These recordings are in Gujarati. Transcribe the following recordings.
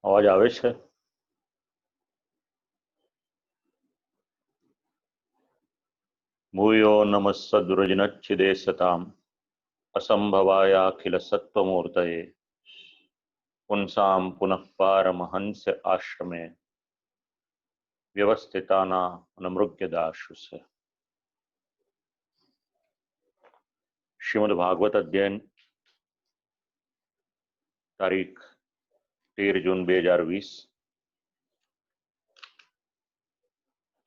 અવાજ આવે છે? ભૂયો નમસ્સદૃજનચ્છિદે સતામ અસંભવાયાખિલ સત્વમૂર્તયે પુંસામ પુનઃ પારમહંસ આશ્રમે વ્યવસ્થિતાના અનમૃગ્યદાશુસે. શ્રીમદ ભાગવત અધ્યયન તારીખ 13 જૂન 2020,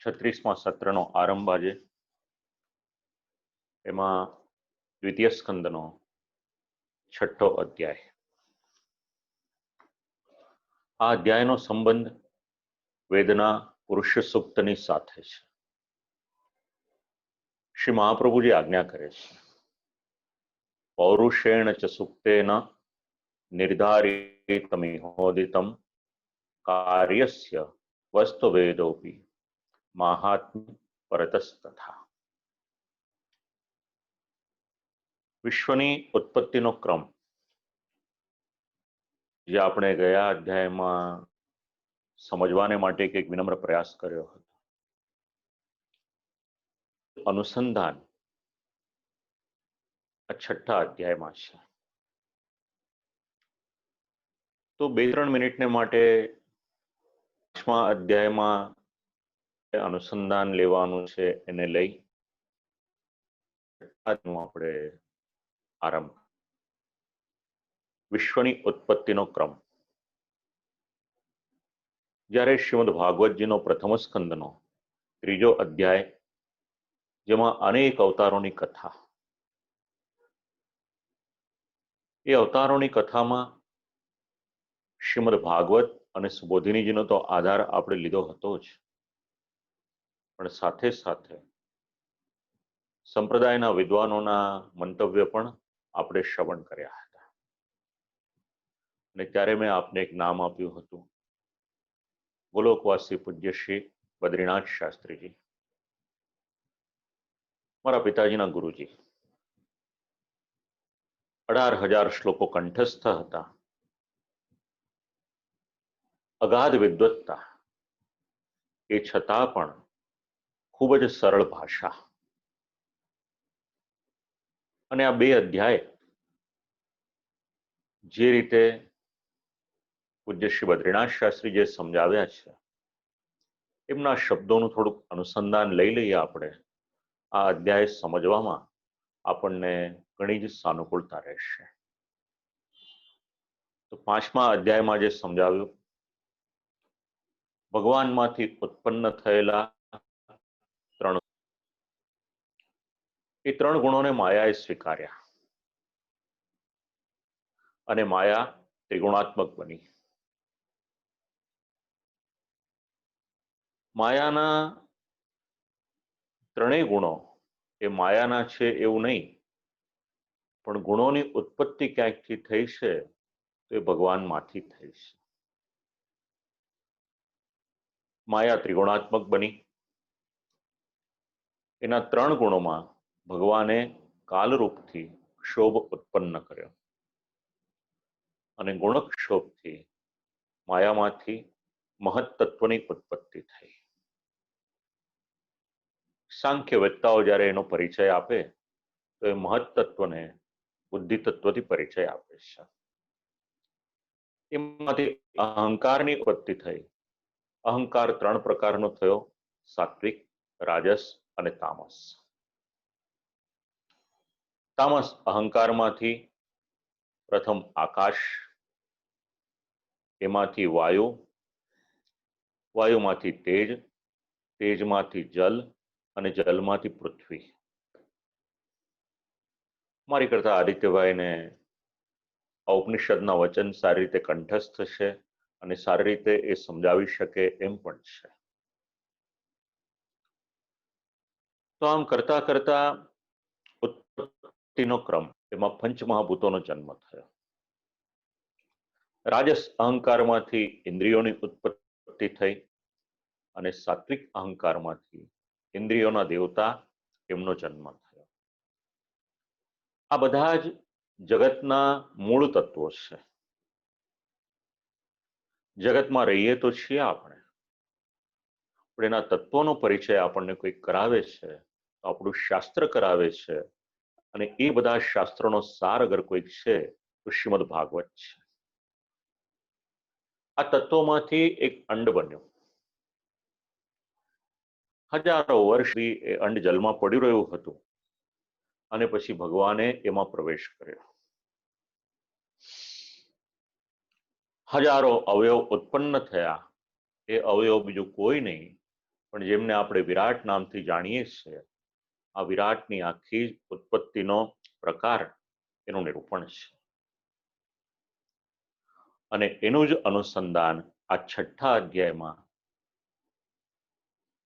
36મા સત્રનો આરંભ આજે. એમાં દ્વિતીય સ્કંદનો 6ઠ્ઠો અધ્યાય. આ અધ્યાયનો સંબંધ વેદના પુરુષ સૂક્તની સાથે છે. શ્રી મહાપ્રભુજી આજ્ઞા કરે છે, પૌરુષેણ ચ સૂક્તેન નિર્ધારિતમિહોદિતમ કાર્યસ્ય વસ્તુવેદોપી માહાત્મ્ય પરતસ્તથા. વિશ્વની ઉત્પત્તિનો ક્રમ જે આપણે ગયા અધ્યાયમાં સમજવાને માટે એક વિનમ્ર પ્રયાસ કર્યો હતો. અનુસંધાન આ 6ઠ્ઠા અધ્યાયમાં છે. તો 2-3 મિનિટને માટે 5મા અધ્યાયમાં અનુસંધાન લેવાનું છે, એને લઈ આપણે આરંભ. વિશ્વની ઉત્પત્તિનો ક્રમ. જ્યારે શ્રીમદ ભાગવતજીનો પ્રથમ સ્કંદનો 3જો અધ્યાય, જેમાં અનેક અવતારોની કથા, એ અવતારોની કથામાં શ્રીમદ ભાગવત અને સુબોધિનીજીનો તો આધાર આપણે લીધો હતો જ, પણ સાથે સાથે સંપ્રદાયના વિદ્વાનોના મંતવ્ય પણ આપણે શ્રવણ કર્યા હતા. અને ત્યારે મેં આપને એક નામ આપ્યું હતું, ગોલોકવાસી પૂજ્ય શ્રી બદ્રીનાથ શાસ્ત્રીજી, મારા પિતાજીના ગુરુજી. 18,000 શ્લોકો કંઠસ્થ હતા, અગાધ વિદ્વત્તા, એ છતાં પણ ખૂબ જ સરળ ભાષા. અને આ 2 અધ્યાય જે રીતે પૂજ્ય શ્રી બદ્રીનાથ શાસ્ત્રી જે સમજાવ્યા છે, એમના શબ્દોનું થોડુંક અનુસંધાન લઈ લઈએ આપણે. આ અધ્યાય સમજવામાં આપણને ઘણી જ સાનુકૂળતા રહેશે. તો 5મા અધ્યાયમાં જે સમજાવ્યું, ભગવાનમાંથી ઉત્પન્ન થયેલા 3, એ 3 ગુણોને માયાએ સ્વીકાર્યા અને માયા ત્રિગુણાત્મક બની. માયાના 3 ગુણો એ માયાના છે એવું નહીં, પણ ગુણોની ઉત્પત્તિ ક્યાંકથી થઈ છે તો એ ભગવાનમાંથી થઈ છે. માયા ત્રિગુણાત્મક બની. એના 3 ગુણોમાં ભગવાને કાલરૂપથી ક્ષોભ ઉત્પન્ન કર્યો અને ગુણક્ષોભથી માયામાંથી મહત્તત્વની ઉત્પત્તિ થઈ. સાંખ્યવેત્તાઓ જ્યારે એનો પરિચય આપે તો એ મહત્તત્વને બુદ્ધિ તત્વથી પરિચય આપે છે. એમાંથી અહંકારની ઉત્પત્તિ થઈ. અહંકાર 3 પ્રકારનો થયો, સાત્વિક, રાજસ અને તામસ. તામસ અહંકારમાંથી પ્રથમ આકાશ, એમાંથી વાયુ, વાયુમાંથી તેજ, તેજમાંથી જલ અને જલમાંથી પૃથ્વી. મારી કરતા આદિત્યભાઈને ઉપનિષદના વચન સારી રીતે કંઠસ્થ છે અને સારી રીતે એ સમજાવી શકે એમ પણ છે. તો આમ કરતા કરતા ઉત્પત્તિનો ક્રમ, એમાં પંચમહાભૂતોનો જન્મ થયો. રાજસ અહંકારમાંથી ઇન્દ્રિયોની ઉત્પત્તિ થઈ અને સાત્વિક અહંકારમાંથી ઇન્દ્રિયોના દેવતા, એમનો જન્મ થયો. આ બધા જ જગતના મૂળ તત્વો છે. જગતમાં રહીએ તો છીએ આપણે, પણ એના તત્વોનો પરિચય આપણને કોઈ કરાવે છે તો આપણું શાસ્ત્ર કરાવે છે, અને એ બધા શાસ્ત્રોનો સાર અગર કોઈક છે તો શ્રીમદ ભાગવત છે. આ તત્વોમાંથી એક અંડ બન્યું. હજારો વર્ષથી એ અંડ જલમાં પડી રહ્યું હતું, અને પછી ભગવાને એમાં પ્રવેશ કર્યો. હજારો અવયવ ઉત્પન્ન થયા. એ અવયવ બીજું કોઈ નહીં પણ જેમને આપણે વિરાટ નામથી જાણીએ છીએ, આ વિરાટની આખી ઉત્પત્તિનો પ્રકાર એનું નિરૂપણ છે. અને એનું જ અનુસંધાન આ 6ઠ્ઠા અધ્યાયમાં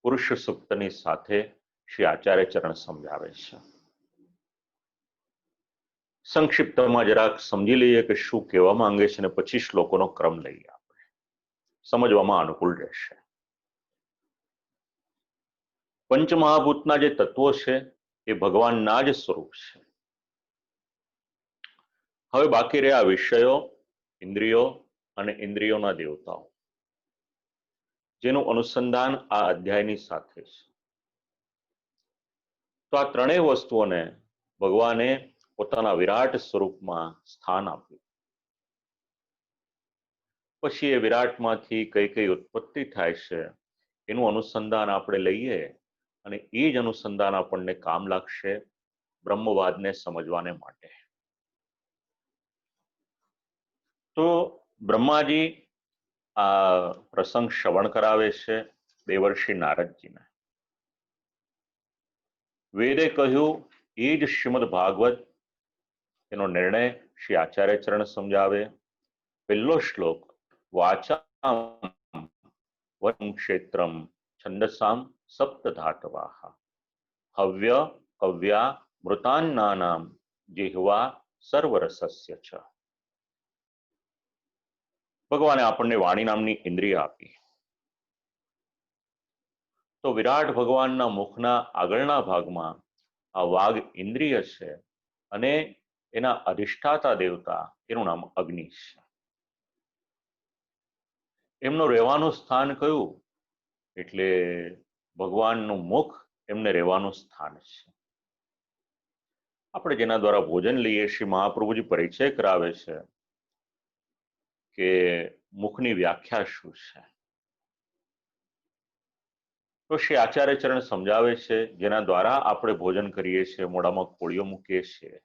પુરુષ સૂક્તની સાથે શ્રી આચાર્ય ચરણ સમજાવે છે. સંક્ષિપ્તમાં જરાક સમજી લઈએ કે શું કહેવા માંગે છે, અને પછી શ્લોકોનો ક્રમ લઈએ, આપણે સમજવામાં અનુકૂળ રહેશે. પંચમહાભૂતના જે તત્વો છે એ ભગવાનના જ સ્વરૂપ છે. હવે બાકી રહ્યા વિષયો, ઇન્દ્રિયો અને ઇન્દ્રિયોના દેવતાઓ, જેનું અનુસંધાન આ અધ્યાયની સાથે છે. તો આ ત્રણેય વસ્તુઓને ભગવાને પોતાના વિરાટ સ્વરૂપમાં સ્થાન આપ્યું. પછી એ વિરાટમાંથી કઈ કઈ ઉત્પત્તિ થાય છે એનું અનુસંધાન આપણે લઈએ, અને એ જ અનુસંધાન આપણને કામ લાગશે બ્રહ્મવાદને સમજવાને માટે. તો બ્રહ્માજી આ પ્રસંગ શ્રવણ કરાવે છે દેવર્ષિ નારદજીને. વેદે કહ્યું એ જ શ્રીમદ ભાગવત, એનો નિર્ણય શ્રી આચાર્ય ચરણ સમજાવે. પહેલો શ્લોક, વાચામ વન ક્ષેત્રમ છંદસામ સપ્ત ધાતવાહ હવ્ય કવ્યા મૃતાન્નાનામ જીહવા સર્વરસસ્ય છ. ભગવાને આપણને વાણી નામની ઇન્દ્રિય આપી. તો વિરાટ ભગવાનના મુખના આગળના ભાગમાં આ વાઘ ઇન્દ્રિય છે, અને એના અધિષ્ઠાતા દેવતા એનું નામ અગ્નિ છે. એમનું રહેવાનું સ્થાન કયું? એટલે ભગવાનનું મુખ એમને રહેવાનું સ્થાન છે. આપણે જેના દ્વારા ભોજન લઈએ, શ્રી મહાપ્રભુજી પરિચય કરાવે છે કે મુખની વ્યાખ્યા શું છે. તો શ્રી આચાર્ય ચરણ સમજાવે છે, જેના દ્વારા આપણે ભોજન કરીએ છીએ, મોઢામાં કોળીઓ મૂકીએ છીએ,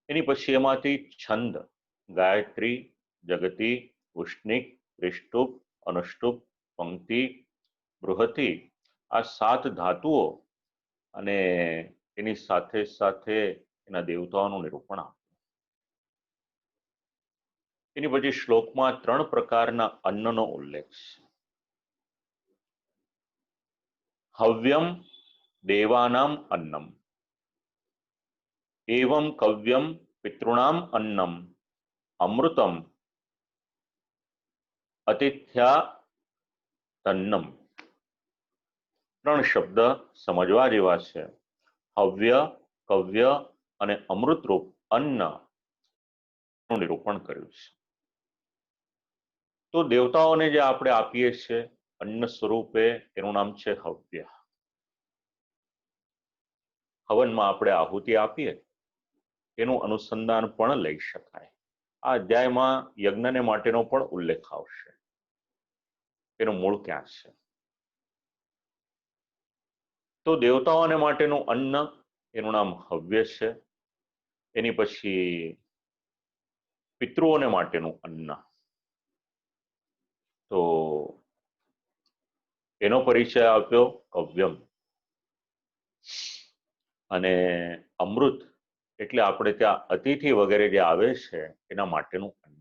એની પછી એમાંથી છંદ, ગાયત્રી, જગતી, ઉષ્ણિક, ત્રિષ્ટુપ, અનુષ્ટુપ, પંક્તિ, બૃહતિ, આ 7 ધાતુઓ અને એની સાથે સાથે એના દેવતાઓનું નિરૂપણ આપ્યું. એની પછી શ્લોકમાં 3 પ્રકારના અન્નનો ઉલ્લેખ છે. હવ્યમ દેવાનામ અન્નમ, એવમ કવ્યમ પિતૃણામ અન્નમ, અમૃતમ અતિથ્યા તન્નમ. 3 શબ્દ સમજવા જેવા છે. હવ્ય, કવ્ય અને અમૃતરૂપ અન્ન નું નિરૂપણ કર્યું છે. તો દેવતાઓને જે આપણે આપીએ છીએ અન્ન સ્વરૂપે, એનું નામ છે હવ્ય. હવનમાં આપણે આહુતિ આપીએ એનું અનુસંધાન પણ લઈ શકાય. આ અધ્યાયમાં યજ્ઞને માટેનો પણ ઉલ્લેખ આવશે. એનું મૂળ ક્યાં છે? તો દેવતાઓને માટેનું અન્ન એનું નામ હવ્ય છે. એની પછી પિતૃઓને માટેનું અન્ન, તો એનો પરિચય આપ્યો કવ્યમ. અને અમૃત એટલે આપણે ત્યાં અતિથિ વગેરે જે આવે છે એના માટેનું અન્ન.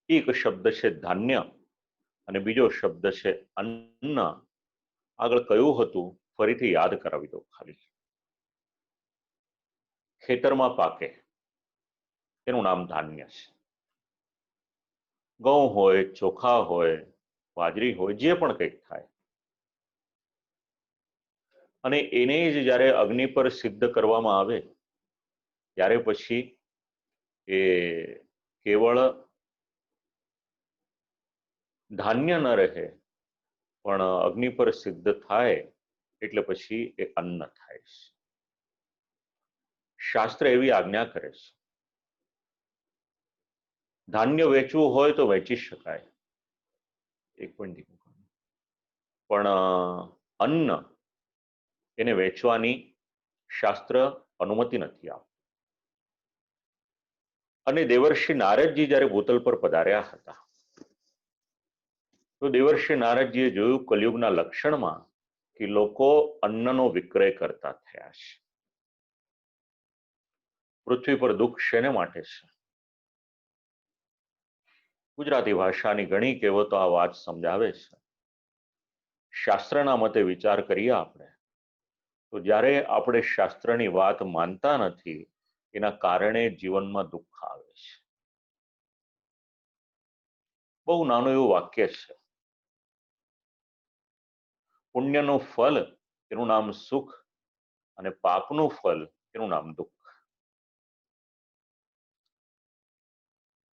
એક શબ્દ છે ધાન્ય અને બીજો શબ્દ છે અન્ન. આગળ કયું હતું ફરીથી યાદ કરાવી દો ખાલી. ખેતરમાં પાકે એનું નામ ધાન્ય છે. ઘઉં હોય, ચોખા હોય, બાજરી હોય, જે પણ કંઈક થાય, અને એને જ જ્યારે અગ્નિ પર સિદ્ધ કરવામાં આવે ત્યારે પછી એ કેવળ ધાન્ય ન રહે પણ અગ્નિ પર સિદ્ધ થાય એટલે પછી એ અન્ન થાય છે. શાસ્ત્ર એવી આજ્ઞા કરે છે. ધાન્ય વેચવું હોય તો વેચી શકાય, એક પણ પણ અન્ન એને વેચવાની શાસ્ત્ર અનુમતિ નથી આપતું. અને દેવર્ષિ નારદજી જ્યારે ભૂતલ પર પધાર્યા હતા તો દેવર્ષિ નારદજીએ જોયું કલયુગના લક્ષણમાં કે લોકો અન્નનો વિક્રય કરતા થયા છે. પૃથ્વી પર દુઃખ શેને માટે છે? ગુજરાતી ભાષાની ઘણી કહેવતો આ વાત સમજાવે છે. શાસ્ત્રના મતે વિચાર કરીએ આપણે તો જ્યારે આપણે શાસ્ત્રની વાત માનતા નથી એના કારણે જીવનમાં દુઃખ આવે છે. બહુ નાનું એવું વાક્ય છે. પુણ્યનું ફલ એનું નામ સુખ અને પાપનું ફલ એનું નામ દુઃખ.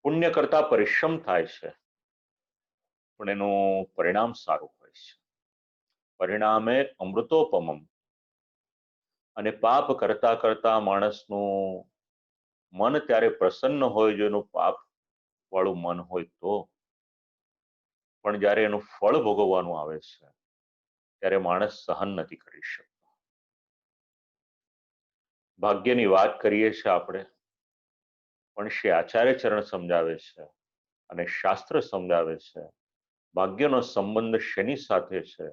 પુણ્ય કરતા પરિશ્રમ થાય છે પણ એનું પરિણામ સારું હોય છે. પરિણામે અમૃતોપમમ. અને પાપ કરતા કરતા માણસનું મન ત્યારે પ્રસન્ન હોય જો એનું પાપ વાળું મન હોય તો, પણ જ્યારે એનું ફળ ભોગવવાનું આવે છે ત્યારે માણસ સહન નથી કરી શકતો. ભાગ્યની વાત કરીએ છીએ આપણે, પણ શ્રી આચાર્ય ચરણ સમજાવે છે અને શાસ્ત્ર સમજાવે છે ભાગ્યનો સંબંધ શેની સાથે છે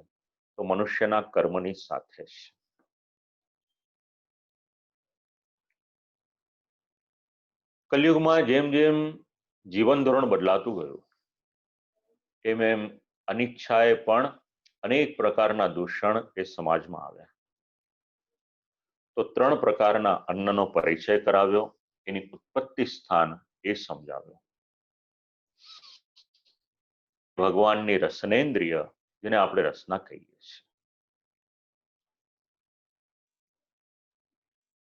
તો મનુષ્યના કર્મની સાથે છે. કલયુગમાં જેમ જેમ જીવન ધોરણ બદલાતું ગયું એમ એમ અનિચ્છાએ પણ અનેક પ્રકારના દૂષણ એ સમાજમાં આવ્યા. તો 3 પ્રકારના અન્નનો પરિચય કરાવ્યો, એની ઉત્પત્તિ સ્થાન એ સમજાવ્યો. ભગવાનની રસનેન્દ્રિય, જેને આપણે રસના કહીએ છીએ.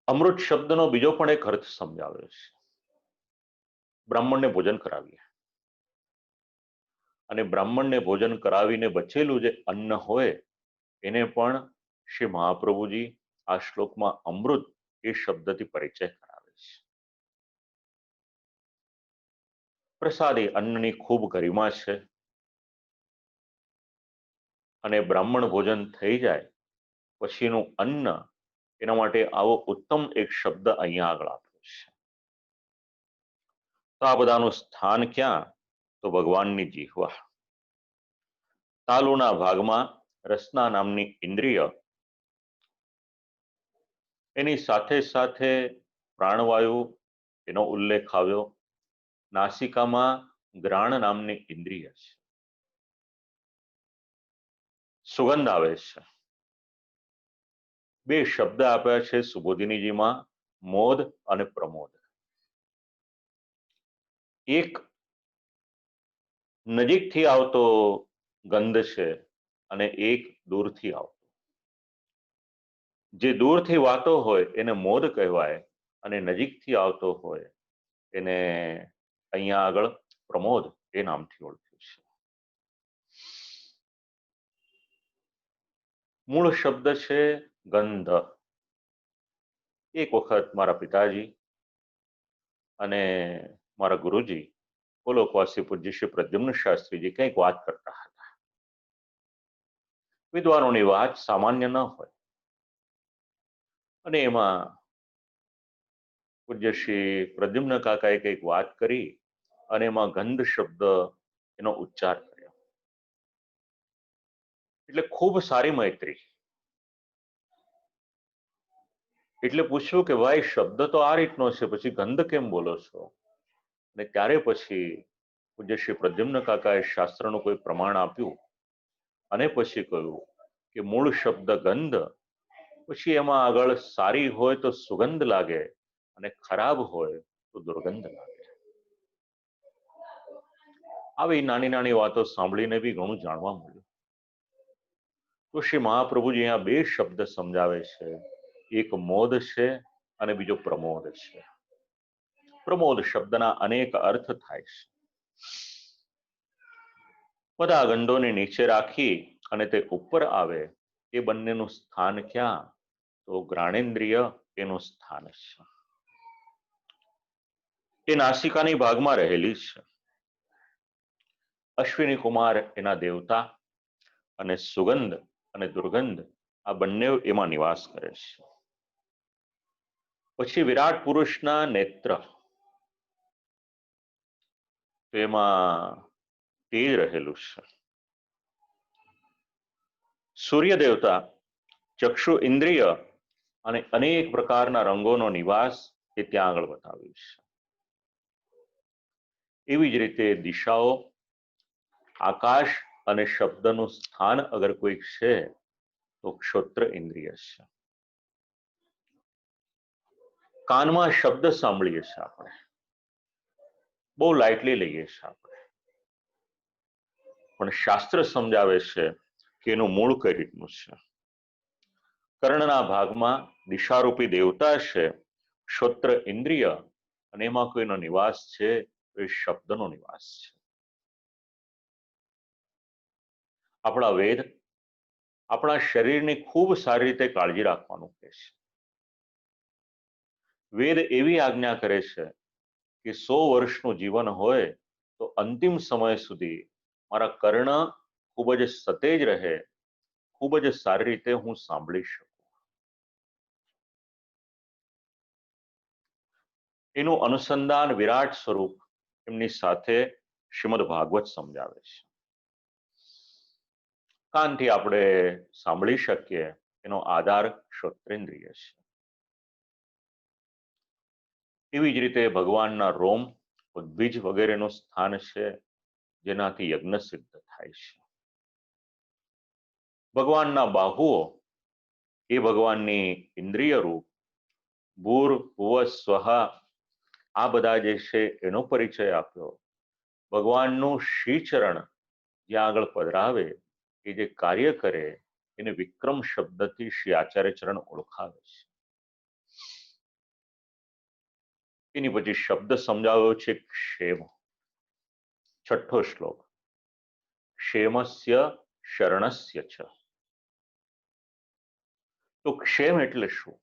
અમૃત શબ્દનો બીજો પણ એક અર્થ સમજાવ્યો છે. બ્રાહ્મણને ભોજન કરાવીએ અને બ્રાહ્મણને ભોજન કરાવીને બચેલું જે અન્ન હોય એને પણ શ્રી મહાપ્રભુજી આ શ્લોકમાં અમૃત એ શબ્દથી પરિચય કરાવે છે. પ્રસાદી અન્નની ખૂબ ગરિમા છે અને બ્રાહ્મણ ભોજન થઈ જાય પછીનું અન્ન એના માટે આવો ઉત્તમ એક શબ્દ અહીંયા આગળ આપ્યો છે. તો આ બધાનું સ્થાન ક્યાં? તો ભગવાનની જીહવા. તાલુના ભાગમાં રસના નામની ઇન્દ્રિય, એની સાથે સાથે પ્રાણવાયુ એનો ઉલ્લેખ આવ્યો. નાસિકામાં ગ્રાણ નામની ઇન્દ્રિય છે, સુગંધ આવે છે. 2 શબ્દ આપ્યા છે સુબોધિનીજીમાં, મોદ અને પ્રમોદ. એક નજીકથી આવતો ગંધ છે અને એક દૂરથી આવતો. જે દૂરથી વાતો હોય એને મોદ કહેવાય અને નજીકથી આવતો હોય એને અહીંયા આગળ પ્રમોદ એ નામથી ઓળખ્યું છે. મૂળ શબ્દ છે ગંધ. એક વખત મારા પિતાજી અને મારા ગુરુજી ગોલોકવાસી પૂજ્ય શ્રી પ્રદ્યુમ્ન શાસ્ત્રીજી કંઈક વાત કરતા હતા. વિદ્વાનોની વાત સામાન્ય ન હોય અને એમાં પૂજ્ય શ્રી પ્રદ્યુમ્ન કાકાએ કંઈક વાત કરી અને એમાં ગંધ શબ્દ એનો ઉચ્ચાર કર્યો. એટલે ખૂબ સારી મૈત્રી. એટલે પૂછ્યું કે ભાઈ શબ્દ તો આ રીતનો છે, પછી ગંધ કેમ બોલો છો? અને ત્યારે પછી પૂજ્ય શ્રી પ્રદ્યુમ્ન કાકાએ શાસ્ત્રનું કોઈ પ્રમાણ આપ્યું અને પછી કહ્યું કે મૂળ શબ્દ ગંધ, પછી એમાં આગળ સારી હોય તો સુગંધ લાગે અને ખરાબ હોય તો દુર્ગંધ લાગે. આવી નાની નાની વાતો સાંભળીને બી ઘણું જાણવા મળ્યું. તો શ્રી મહાપ્રભુજી અહીંયા 2 શબ્દ સમજાવે છે. એક મોદ છે અને બીજો પ્રમોદ છે. પ્રમોદ શબ્દના અનેક અર્થ થાય છે. બધા ગંધોને નીચે રાખી અને તે ઉપર આવે એ બંનેનું સ્થાન ક્યાં? તો જ્ઞાનેન્દ્રિય એનું સ્થાન છે. એ નાસિકાની ભાગમાં રહેલી છે. અશ્વિની કુમાર એના દેવતા અને સુગંધ અને દુર્ગંધ આ બંને એમાં નિવાસ કરે છે. પછી વિરાટ પુરુષના નેત્ર, તો એમાં તેજ રહેલું છે. સૂર્ય દેવતા ચક્ષુ ઇન્દ્રિય અને અનેક પ્રકારના રંગોનો નિવાસ એ ત્યાં આગળ બતાવ્યું છે. એવી જ રીતે દિશાઓ, આકાશ અને શબ્દનું સ્થાન અગર કોઈક છે તો ક્ષોત્ર ઇન્દ્રિય છે. કાનમાં શબ્દ સાંભળીએ છીએ આપણે, બહુ લાઇટલી લઈએ છીએ આપણે, પણ શાસ્ત્ર સમજાવે છે કે એનું મૂળ કઈ રીતનું છે. કર્ણના ભાગમાં દિશારૂપી દેવતા છે, ક્ષોત્ર ઇન્દ્રિય, અને એમાં કોઈનો નિવાસ છે તો એ શબ્દનો નિવાસ છે. આપણા વેદ આપણા શરીરની ખૂબ સારી રીતે કાળજી રાખવાનું કહે છે. વેદ એવી આજ્ઞા કરે છે કે 100 વર્ષનું જીવન હોય તો અંતિમ સમય સુધી મારા કર્ણ ખૂબ જ સતેજ રહે, ખૂબ જ સારી રીતે હું સાંભળી શકું. એનું અનુસંધાન વિરાટ સ્વરૂપ એમની સાથે શ્રીમદ ભાગવત સમજાવે છે. કાનથી આપણે સાંભળી શકીએ એનો આધાર શ્રોત્રેન્દ્રિય છે. એવી જ રીતે ભગવાનના રોમ, ઉદ્ભીજ વગેરેનું સ્થાન છે જેનાથી યજ્ઞ સિદ્ધ થાય છે. ભગવાનના બાહુઓ એ ભગવાનની ઇન્દ્રિય રૂપ, ભૂર ભુવ સ્વહ આ બધા જે છે એનો પરિચય આપ્યો. ભગવાનનું શ્રીચરણ જ્યાં આગળ પધરાવે એ જે કાર્ય કરે એને વિક્રમ શબ્દથી શ્રી આચાર્ય ચરણ ઓળખાવે છે. એની પછી શબ્દ સમજાવ્યો છે ક્ષેમ. 6ઠ્ઠો શ્લોક, ક્ષેમસ્ય શરણસ્ય ચ. તો ક્ષેમ એટલે શું?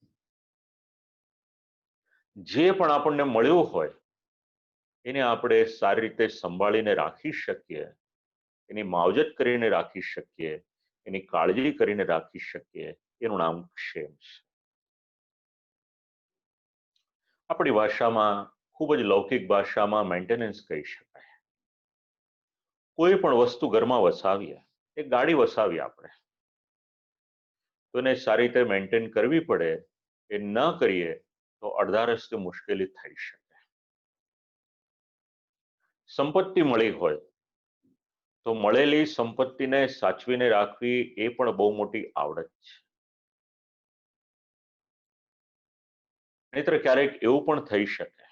જે પણ આપણને મળ્યું હોય એને આપણે સારી રીતે સંભાળીને રાખી શકીએ, એની માવજત કરીને રાખી શકીએ, એની કાળજી કરીને રાખી શકીએ, એનું નામ ક્ષેમ છે. આપણી ભાષામાં ખૂબ જ લૌકિક ભાષામાં મેન્ટેનન્સ કહી શકાય. કોઈ પણ વસ્તુ ઘરમાં વસાવીએ, એક ગાડી વસાવીએ આપણે, તો એને સારી રીતે મેન્ટેન કરવી પડે. એ ન કરીએ તો અડધા રસ્તે મુશ્કેલી થઈ શકે. સંપત્તિ મળી હોય તો મળેલી સંપત્તિને સાચવીને રાખવી એ પણ બહુ મોટી આવડત છે. નહીતર ક્યારેક એવું પણ થઈ શકે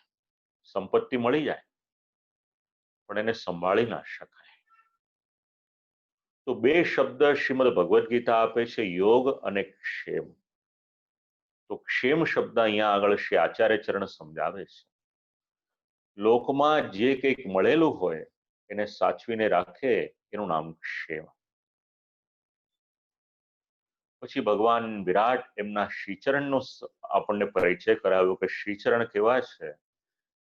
સંપત્તિ મળી જાય પણ એને સંભાળી ના શકાય. તો 2 શબ્દ શ્રીમદ ભગવદ્ ગીતા આપે છે, યોગ અને ક્ષેમ. તો ક્ષેમ શબ્દ અહીંયા આગળ શ્રી આચાર્ય ચરણ સમજાવે છે. લોકમાં જે કંઈક મળેલું હોય એને સાચવીને રાખે એનું નામ ક્ષેમ. પછી ભગવાન વિરાટ એમના શ્રીચરણનો આપણને પરિચય કરાવ્યો કે શ્રીચરણ કેવા છે,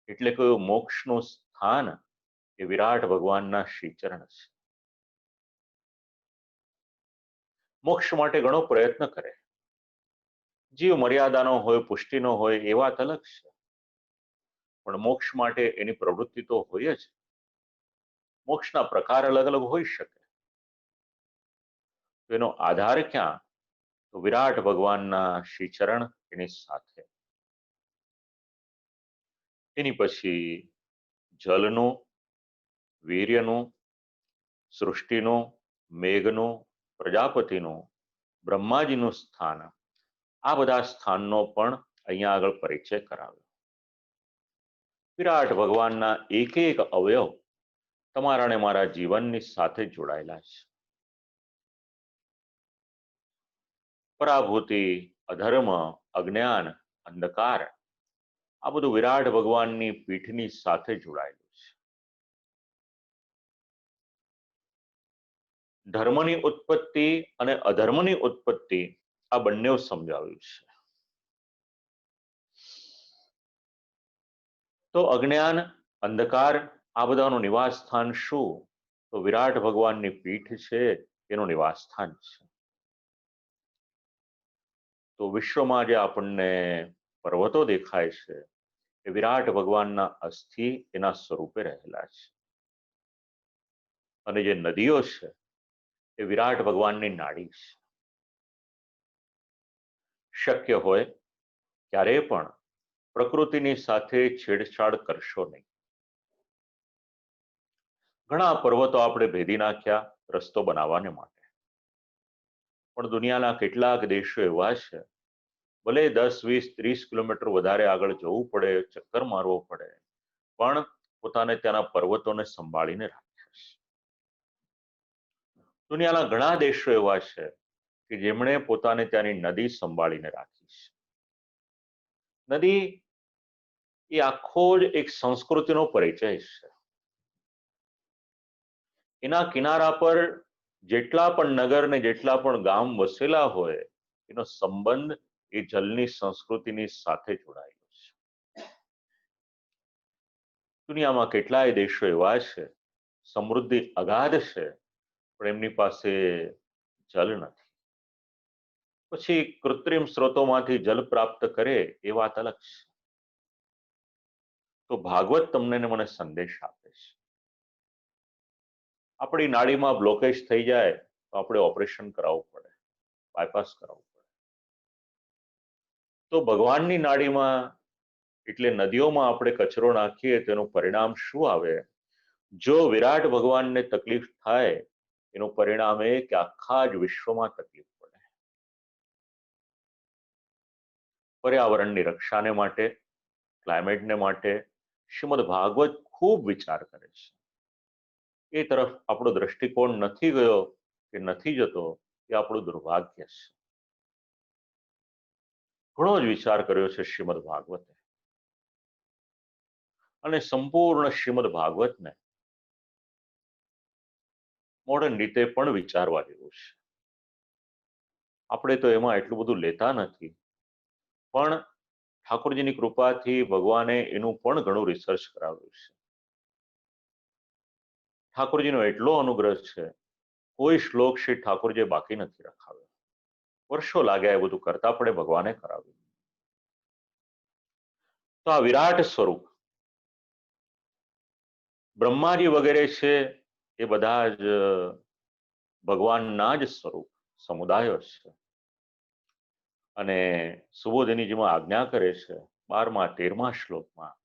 એટલે કે મોક્ષનું સ્થાન એ વિરાટ ભગવાનના શ્રીચરણ છે. મોક્ષ માટે ઘણો પ્રયત્ન કરે, જીવ મર્યાદાનો હોય, પુષ્ટિનો હોય એ વાત અલગ છે, પણ મોક્ષ માટે એની પ્રવૃત્તિ તો હોય જ. મોક્ષના પ્રકાર અલગ અલગ હોઈ શકે. તો એનો આધાર ક્યાં? તો વિરાટ ભગવાનના શ્રીચરણ એની સાથે. એની પછી જલનું, વીર્યનું, સૃષ્ટિનું, મેઘનું, પ્રજાપતિનું, બ્રહ્માજીનું સ્થાન, આ બધા સ્થાનનો પણ અહીંયા આગળ પરિચય કરાવ્યો. વિરાટ ભગવાનના એક એક અવયવ તમારા અને મારા જીવનની સાથે જોડાયેલા છે. પરાભૂતિ, અધર્મ, અજ્ઞાન, અંધકાર આ બધું વિરાટ ભગવાનની પીઠની સાથે જોડાયેલું છે. ધર્મની ઉત્પત્તિ અને અધર્મની ઉત્પત્તિ આ બંને સમજાવ્યું છે. તો અજ્ઞાન, અંધકાર આ બધાનું નિવાસ સ્થાન શું? તો વિરાટ ભગવાનની પીઠ છે, એનું નિવાસ સ્થાન છે. તો વિશ્વમાં જે આપણને પર્વતો દેખાય છે એ વિરાટ ભગવાનના અસ્થિ એના સ્વરૂપે રહેલા છે. અને જે નદીઓ છે એ વિરાટ ભગવાનની નાડી છે. શક્ય હોય ત્યારે પણ પ્રકૃતિની સાથે છેડછાડ કરશો નહીં. ઘણા પર્વતો આપણે ભેદી નાખ્યા રસ્તો બનાવવાને માટે, પણ દુનિયાના કેટલાક દેશો એવા છે, ભલે 10, 20, 30 કિલોમીટર વધારે આગળ જવું પડે, ચક્કર મારવો પડે, પણ પોતાને ત્યાંના પર્વતોને સંભાળીને રાખ્યા છે. દુનિયાના ઘણા દેશો એવા છે કે જેમણે પોતાને ત્યાંની નદી સંભાળીને રાખી છે. નદી એ આખો જ એક સંસ્કૃતિનો પરિચય છે. એના કિનારા પર જેટલા પણ નગર ને જેટલા પણ ગામ વસેલા હોય, એનો સંબંધ એ જલની સંસ્કૃતિની સાથે જોડાયેલો છે. દુનિયામાં કેટલાય દેશો એવા છે, સમૃદ્ધિ અગાધ છે, પણ એમની પાસે જલ નથી. પછી કૃત્રિમ સ્ત્રોતોમાંથી જલ પ્રાપ્ત કરે એ વાત અલગ છે. તો ભાગવત તમને ને મને સંદેશ આપે છે. આપણી નાડીમાં બ્લોકેજ થઈ જાય તો આપણે ઓપરેશન કરાવવું પડે, બાયપાસ કરાવવું પડે. તો ભગવાનની નાડીમાં એટલે નદીઓમાં આપણે કચરો નાખીએ તેનું પરિણામ શું આવે? જો વિરાટ ભગવાનને તકલીફ થાય એનું પરિણામ એ કે આખા જ વિશ્વમાં તકલીફ પડે. પર્યાવરણની રક્ષાને માટે, ક્લાઇમેટને માટે શ્રીમદ ભાગવત ખૂબ વિચાર કરે છે. એ તરફ આપણો દ્રષ્ટિકોણ નથી ગયો કે નથી જતો એ આપણું દુર્ભાગ્ય છે. ઘણો જ વિચાર કર્યો છે શ્રીમદ ભાગવતે, અને સંપૂર્ણ શ્રીમદ ભાગવતને મોડર્ન રીતે પણ વિચારવા જેવું છે. આપણે તો એમાં એટલું બધું લેતા નથી, પણ ઠાકોરજીની કૃપાથી ભગવાને એનું પણ ઘણું રિસર્ચ કરાવ્યું છે. ઠાકોરજીનો એટલો અનુગ્રહ છે, કોઈ શ્લોક શ્રી ઠાકોરજીએ બાકી નથી રખાવ્યો. વર્ષો લાગ્યા એ બધું કરતા, પડે ભગવાને કરાવ્યું. તો આ વિરાટ સ્વરૂપ બ્રહ્માજી વગેરે છે એ બધા જ ભગવાનના જ સ્વરૂપ સમુદાયો છે. અને સુબોધિનીજીમાં આજ્ઞા કરે છે 12મા 13મા શ્લોકમાં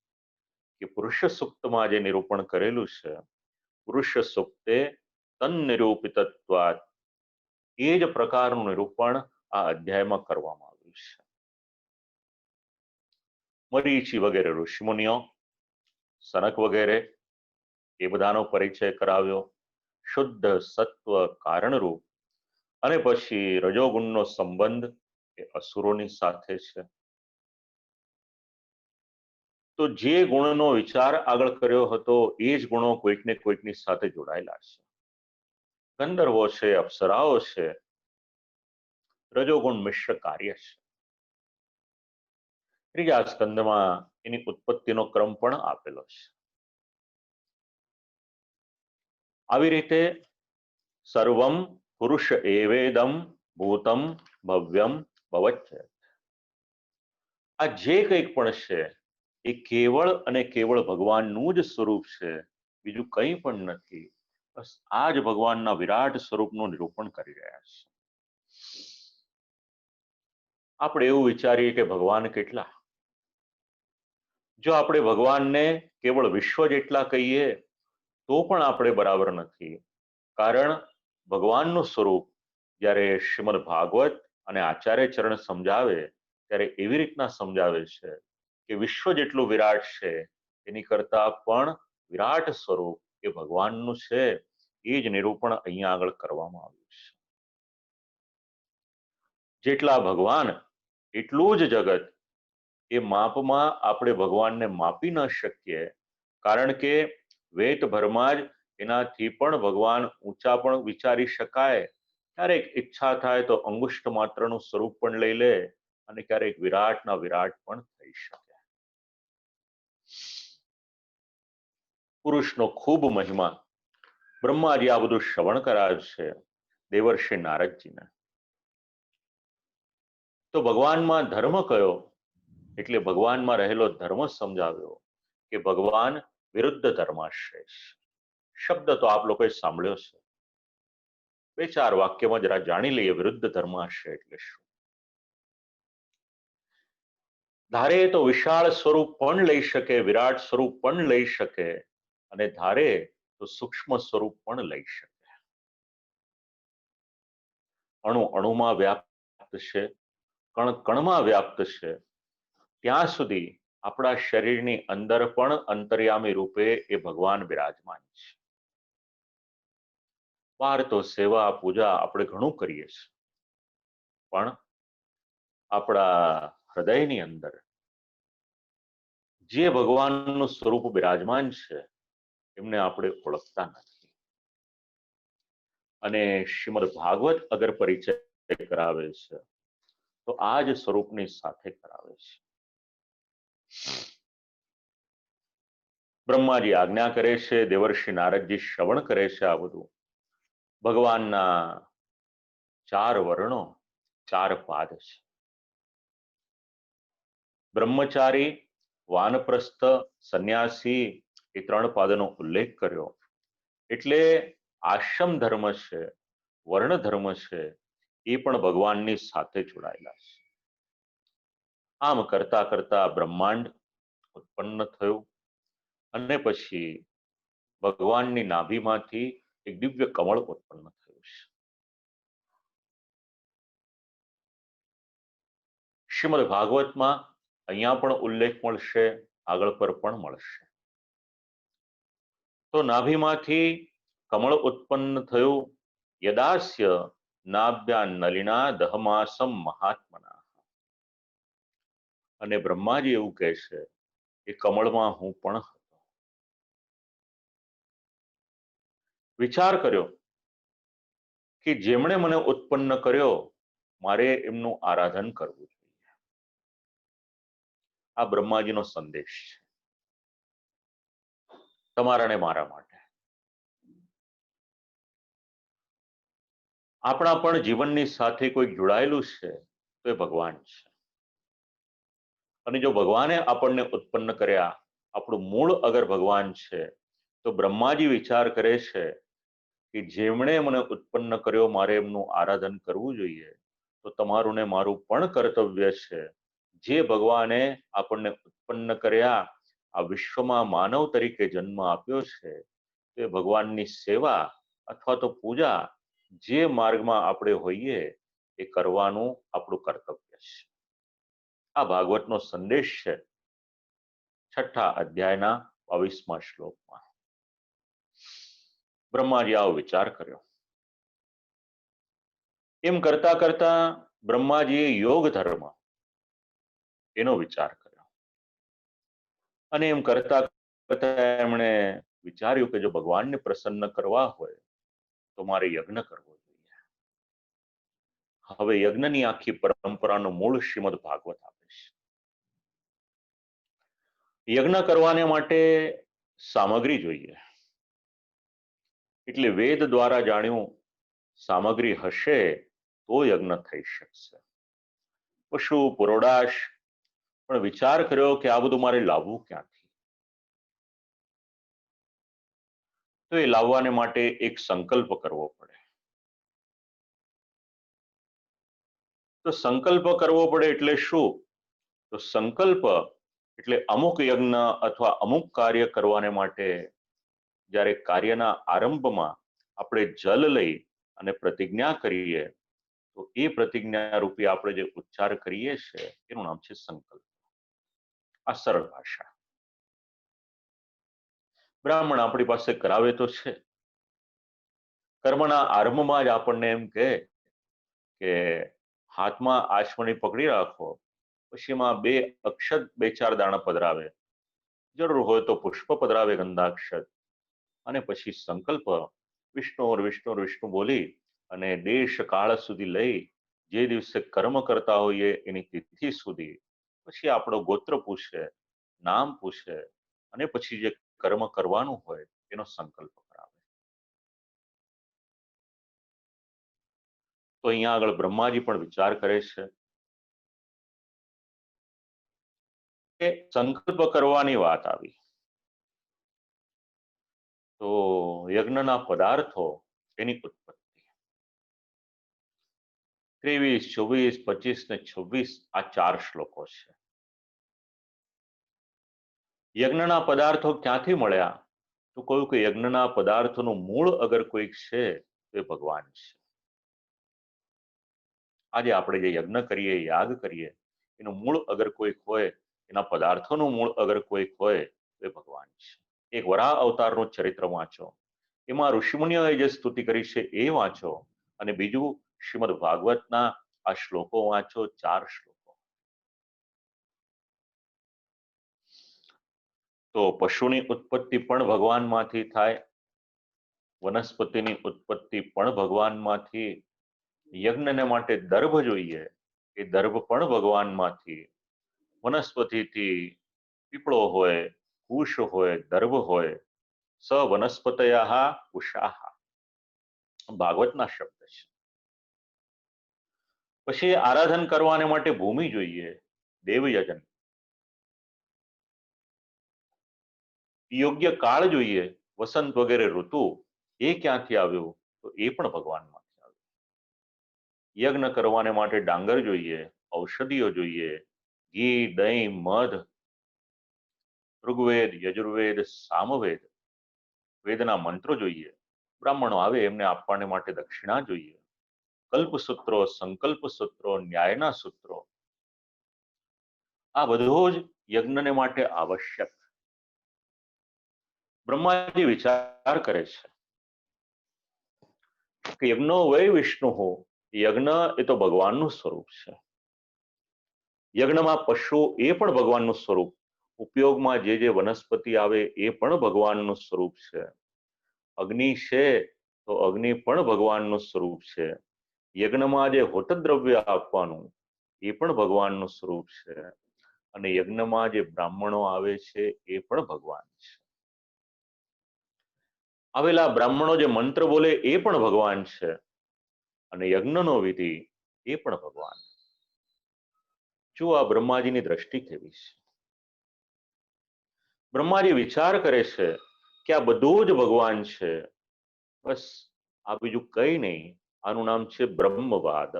કે પુરુષ સૂક્તમાં જે નિરૂપણ કરેલું છે, પુરુષ સૂક્તે તન્નિરૂપિતત્વાત, એ જ પ્રકારનું નિરૂપણ આ અધ્યાયમાં કરવામાં આવ્યું છે. મરીચી વગેરે ઋષિમુનિઓ, સનક વગેરે એ બધાનો પરિચય કરાવ્યો, શુદ્ધ સત્વ કારણરૂપ, અને પછી રજોગુણનો સંબંધ એ અસુરોની સાથે છે. તો જે ગુણનો વિચાર આગળ કર્યો હતો એ જ ગુણો કોઈકને કોઈકની સાથે જોડાયેલા છે. ગંધર્વો છે, અપ્સરાઓ છે, રજોગુણ મિશ્ર કાર્ય છે. ત્રીજા સ્કંદમાં એની ઉત્પત્તિનો ક્રમ પણ આપેલો છે. આવી રીતે સર્વમ પુરુષ એવેદમ ભૂતમ ભવ્યમ ભવચ્છ. આ જે કંઈક પણ છે એ કેવળ અને કેવળ ભગવાનનું જ સ્વરૂપ છે, બીજું કંઈ પણ નથી. બસ આ જ ભગવાનના વિરાટ સ્વરૂપનું નિરૂપણ કરી રહ્યા છે. આપણે એવું વિચારીએ કે ભગવાન કેટલા? જો આપણે ભગવાનને કેવળ વિશ્વ જેટલા કહીએ તો પણ આપણે બરાબર નથી. કારણ ભગવાનનું સ્વરૂપ જ્યારે શ્રીમદ ભાગવત અને આચાર્ય ચરણ સમજાવે ત્યારે એવી રીતના સમજાવે છે કે વિશ્વ જેટલું વિરાટ છે એની કરતા પણ વિરાટ સ્વરૂપ એ ભગવાનનું છે. એ જ નિરૂપણ અહીંયા આગળ કરવામાં આવ્યું છે. જેટલા ભગવાન એટલું જ જગત. એ માપમાં આપણે ભગવાનને માપી ન શકીએ, કારણ કે વેતભરમાં જ એનાથી પણ ભગવાન ઊંચા પણ વિચારી શકાય. ક્યારેક ઈચ્છા થાય તો અંગુષ્ઠ માત્રનું સ્વરૂપ પણ લઈ લે અને ક્યારેક વિરાટના વિરાટ પણ થઈ શકે. પુરુષનો ખૂબ મહિમા. બ્રહ્માજી આ બધું શ્રવણ કરાવે છે દેવર્ષિ નારદજીને. તો ભગવાનમાં ધર્મ કયો? એટલે ભગવાનમાં રહેલો ધર્મ સમજાવ્યો કે ભગવાન વિરુદ્ધ ધર્માશ્રય છે. શબ્દ તો આપ લોકોએ સાંભળ્યો છે. 2-4 વાક્યમાં જરા જાણી લઈએ વિરુદ્ધ ધર્માશ્રય એટલે શું. ધારે તો વિશાળ સ્વરૂપ પણ લઈ શકે, વિરાટ સ્વરૂપ પણ લઈ શકે, અને ધારે તો સૂક્ષ્મ સ્વરૂપ પણ લઈ શકે. અણુ અણુમાં વ્યાપ્ત છે, કણ કણમાં વ્યાપ્ત છે. ત્યાં સુધી આપણા શરીરની અંદર પણ અંતર્યામી રૂપે એ ભગવાન બિરાજમાન છે. બહાર તો સેવા પૂજા આપણે ઘણું કરીએ છીએ, પણ આપણા હૃદયની અંદર જે ભગવાનનું સ્વરૂપ બિરાજમાન છે એમને આપણે ઓળખતા નથી. અને શ્રીમદ ભાગવત અગર પરિચય કરાવે છે તો આ જ સ્વરૂપની સાથે કરાવે છે. બ્રહ્માજી આજ્ઞા કરે છે, દેવર્ષિ નારદજી શ્રવણ કરે છે. આ બધું ભગવાનના 4 વર્ણો, 4 પાદ છે. બ્રહ્મચારી, વાનપ્રસ્થ, સંન્યાસી, એ 3 પાદનો ઉલ્લેખ કર્યો. એટલે આશ્રમ ધર્મ છે, વર્ણ ધર્મ છે, એ પણ ભગવાનની સાથે જોડાયેલા છે. આમ કરતા કરતા બ્રહ્માંડ ઉત્પન્ન થયું અને પછી ભગવાનની નાભીમાંથી એક દિવ્ય કમળ ઉત્પન્ન થયું છે. શ્રીમદ ભાગવતમાં અહીંયા પણ ઉલ્લેખ મળશે, આગળ પર પણ મળશે. તો નાભીમાંથી કમળ ઉત્પન્ન થયું. યદાસ્ય નાભ્યા નલિના દહમાસમ મહાત્મના. અને બ્રહ્માજી એવું કહે છે કે કમળમાં હું પણ હતો. વિચાર કર્યો કે જેમણે મને ઉત્પન્ન કર્યો મારે એમનું આરાધન કરવું જોઈએ. આ બ્રહ્માજીનો સંદેશ છે તમારા ને મારા માટે. આપણા પણ જીવનની સાથે કોઈ જોડાયેલું છે તો એ ભગવાન છે. અને જો ભગવાને આપણને ઉત્પન્ન કર્યા, આપણું મૂળ અગર ભગવાન છે, તો બ્રહ્માજી વિચાર કરે છે કે જેમણે મને ઉત્પન્ન કર્યો મારે એમનું આરાધન કરવું જોઈએ. તો તમારું ને મારું પણ કર્તવ્ય છે, જે ભગવાને આપણને ઉત્પન્ન કર્યા, આ વિશ્વમાં માનવ તરીકે જન્મ આપ્યો છે, તે ભગવાનની સેવા અથવા તો પૂજા જે માર્ગમાં આપણે હોઈએ એ કરવાનું આપણું કર્તવ્ય છે. આ ભાગવતનો સંદેશ છે 6ઠા અધ્યાયના 22મા શ્લોકમાં. બ્રહ્માજી આવો વિચાર કર્યો. એમ કરતા કરતા બ્રહ્માજીએ યોગ ધર્મ એનો વિચાર કર્યો. અને એમ કરતા કરતા એમણે વિચાર્યું કે જો ભગવાનને પ્રસન્ન કરવા હોય તો મારે યજ્ઞ કરવો જોઈએ. હવે યજ્ઞની આખી પરંપરાનું મૂળ શ્રીમદ ભાગવત આપે છે. યજ્ઞ કરવાને માટે સામગ્રી જોઈએ. એટલે વેદ દ્વારા જાણ્યું સામગ્રી હશે તો યજ્ઞ થઈ શકશે. પશુ પુરોડાશ, પણ વિચાર કર્યો કે આ બધું મારે લાવવું ક્યાંથી? તો એ લાવવાને માટે એક સંકલ્પ કરવો પડે. તો સંકલ્પ કરવો પડે એટલે શું? તો સંકલ્પ એટલે અમુક યજ્ઞ અથવા અમુક કાર્ય કરવાને માટે જ્યારે કાર્યના આરંભમાં આપણે જલ લઈ અને પ્રતિજ્ઞા કરીએ તો એ પ્રતિજ્ઞા રૂપી આપણે જે ઉચ્ચાર કરીએ છીએ એનું નામ છે સંકલ્પ. આ સરળ ભાષા. બ્રાહ્મણ આપણી પાસે કરાવે તો છે. કર્મના આરંભમાં જ આપણને એમ કહે કે હાથમાં આચમણી પકડી રાખો, પછી એમાં 2 અક્ષત 2-4 દાણા પધરાવે, જરૂર હોય તો પુષ્પ પધરાવે ગંધાક્ષત, અને પછી સંકલ્પ વિષ્ણુ વિષ્ણુ વિષ્ણુ બોલી અને દેશ કાળ સુધી લઈ જે દિવસે કર્મ કરતા હોઈએ એની તિથિ સુધી પછી આપણો ગોત્ર પૂછે, નામ પૂછે અને પછી જે કર્મ કરવાનું હોય એનો સંકલ્પ કરાવે. તો અહીંયા આગળ બ્રહ્માજી પણ વિચાર કરે છે કે સંકલ્પ કરવાની વાત આવી તો યજ્ઞના પદાર્થો એની ઉત્પત્તિ 23, 24, 25 ને 26 આ 4 શ્લોકો છે. યજ્ઞના પદાર્થો ક્યાંથી મળ્યા? તો કહ્યું કે યજ્ઞના પદાર્થોનું મૂળ અગર કોઈક છે તો એ ભગવાન છે. આજે આપણે જે યજ્ઞ કરીએ, યાગ કરીએ, એનું મૂળ અગર કોઈક હોય, એના પદાર્થોનું મૂળ અગર કોઈક હોય તો એ ભગવાન છે. એક વરાહ અવતારનું ચરિત્ર વાંચો, એમાં ઋષિમુનિઓએ જે સ્તુતિ કરી છે એ વાંચો અને બીજું શ્રીમદ ભાગવતના આ શ્લોકો વાંચો, 4 શ્લોકો. તો પશુની ઉત્પત્તિ પણ ભગવાનમાંથી થાય, વનસ્પતિની ઉત્પત્તિ પણ ભગવાનમાંથી, યજ્ઞને માટે દર્ભ જોઈએ, એ દર્ભ પણ ભગવાનમાંથી, વનસ્પતિથી પીપળો હોય, કુશ હોય, દર્ભ હોય, સ વનસ્પતયઃ કુશાઃ, ભાગવતના શબ્દ છે. પછી આરાધન કરવાને માટે ભૂમિ જોઈએ, દેવયજન. યોગ્ય કાળ જોઈએ, વસંત વગેરે ઋતુ, એ ક્યાંથી આવ્યું? તો એ પણ ભગવાનમાંથી આવ્યું. યજ્ઞ કરવાને માટે ડાંગર જોઈએ, ઔષધિઓ જોઈએ, ઘી, દહીં, મધ, ઋગ્વેદ, યજુર્વેદ, સામવેદ, વેદના મંત્રો જોઈએ, બ્રાહ્મણો આવે એમને આપવાને માટે દક્ષિણા જોઈએ, કલ્પસૂત્રો, સંકલ્પ સૂત્રો, ન્યાયના સૂત્રો, આ બધું જ યજ્ઞને માટે આવશ્યક. બ્રહ્માજી વિચાર કરે છે કે યજ્ઞો વય વિષ્ણુ હો, યજ્ઞ એ તો ભગવાનનું સ્વરૂપ છે. યજ્ઞમાં પશુ એ પણ ભગવાનનું સ્વરૂપ, ઉપયોગમાં જે જે વનસ્પતિ આવે એ પણ ભગવાનનું સ્વરૂપ છે. અગ્નિ છે તો અગ્નિ પણ ભગવાનનું સ્વરૂપ છે. યજ્ઞમાં જે હોતદ્રવ્ય આપવાનું એ પણ ભગવાનનું સ્વરૂપ છે અને યજ્ઞમાં જે બ્રાહ્મણો આવે છે એ પણ ભગવાન છે. આવેલા બ્રાહ્મણો જે મંત્ર બોલે એ પણ ભગવાન છે અને યજ્ઞનો વિધિ એ પણ ભગવાન. જો આ બ્રહ્માજીની દ્રષ્ટિ કેવી છે. બ્રહ્માજી વિચાર કરે છે કે આ બધું જ ભગવાન છે, બસ આ બીજું કઈ નહીં, આનું નામ છે બ્રહ્મવાદ.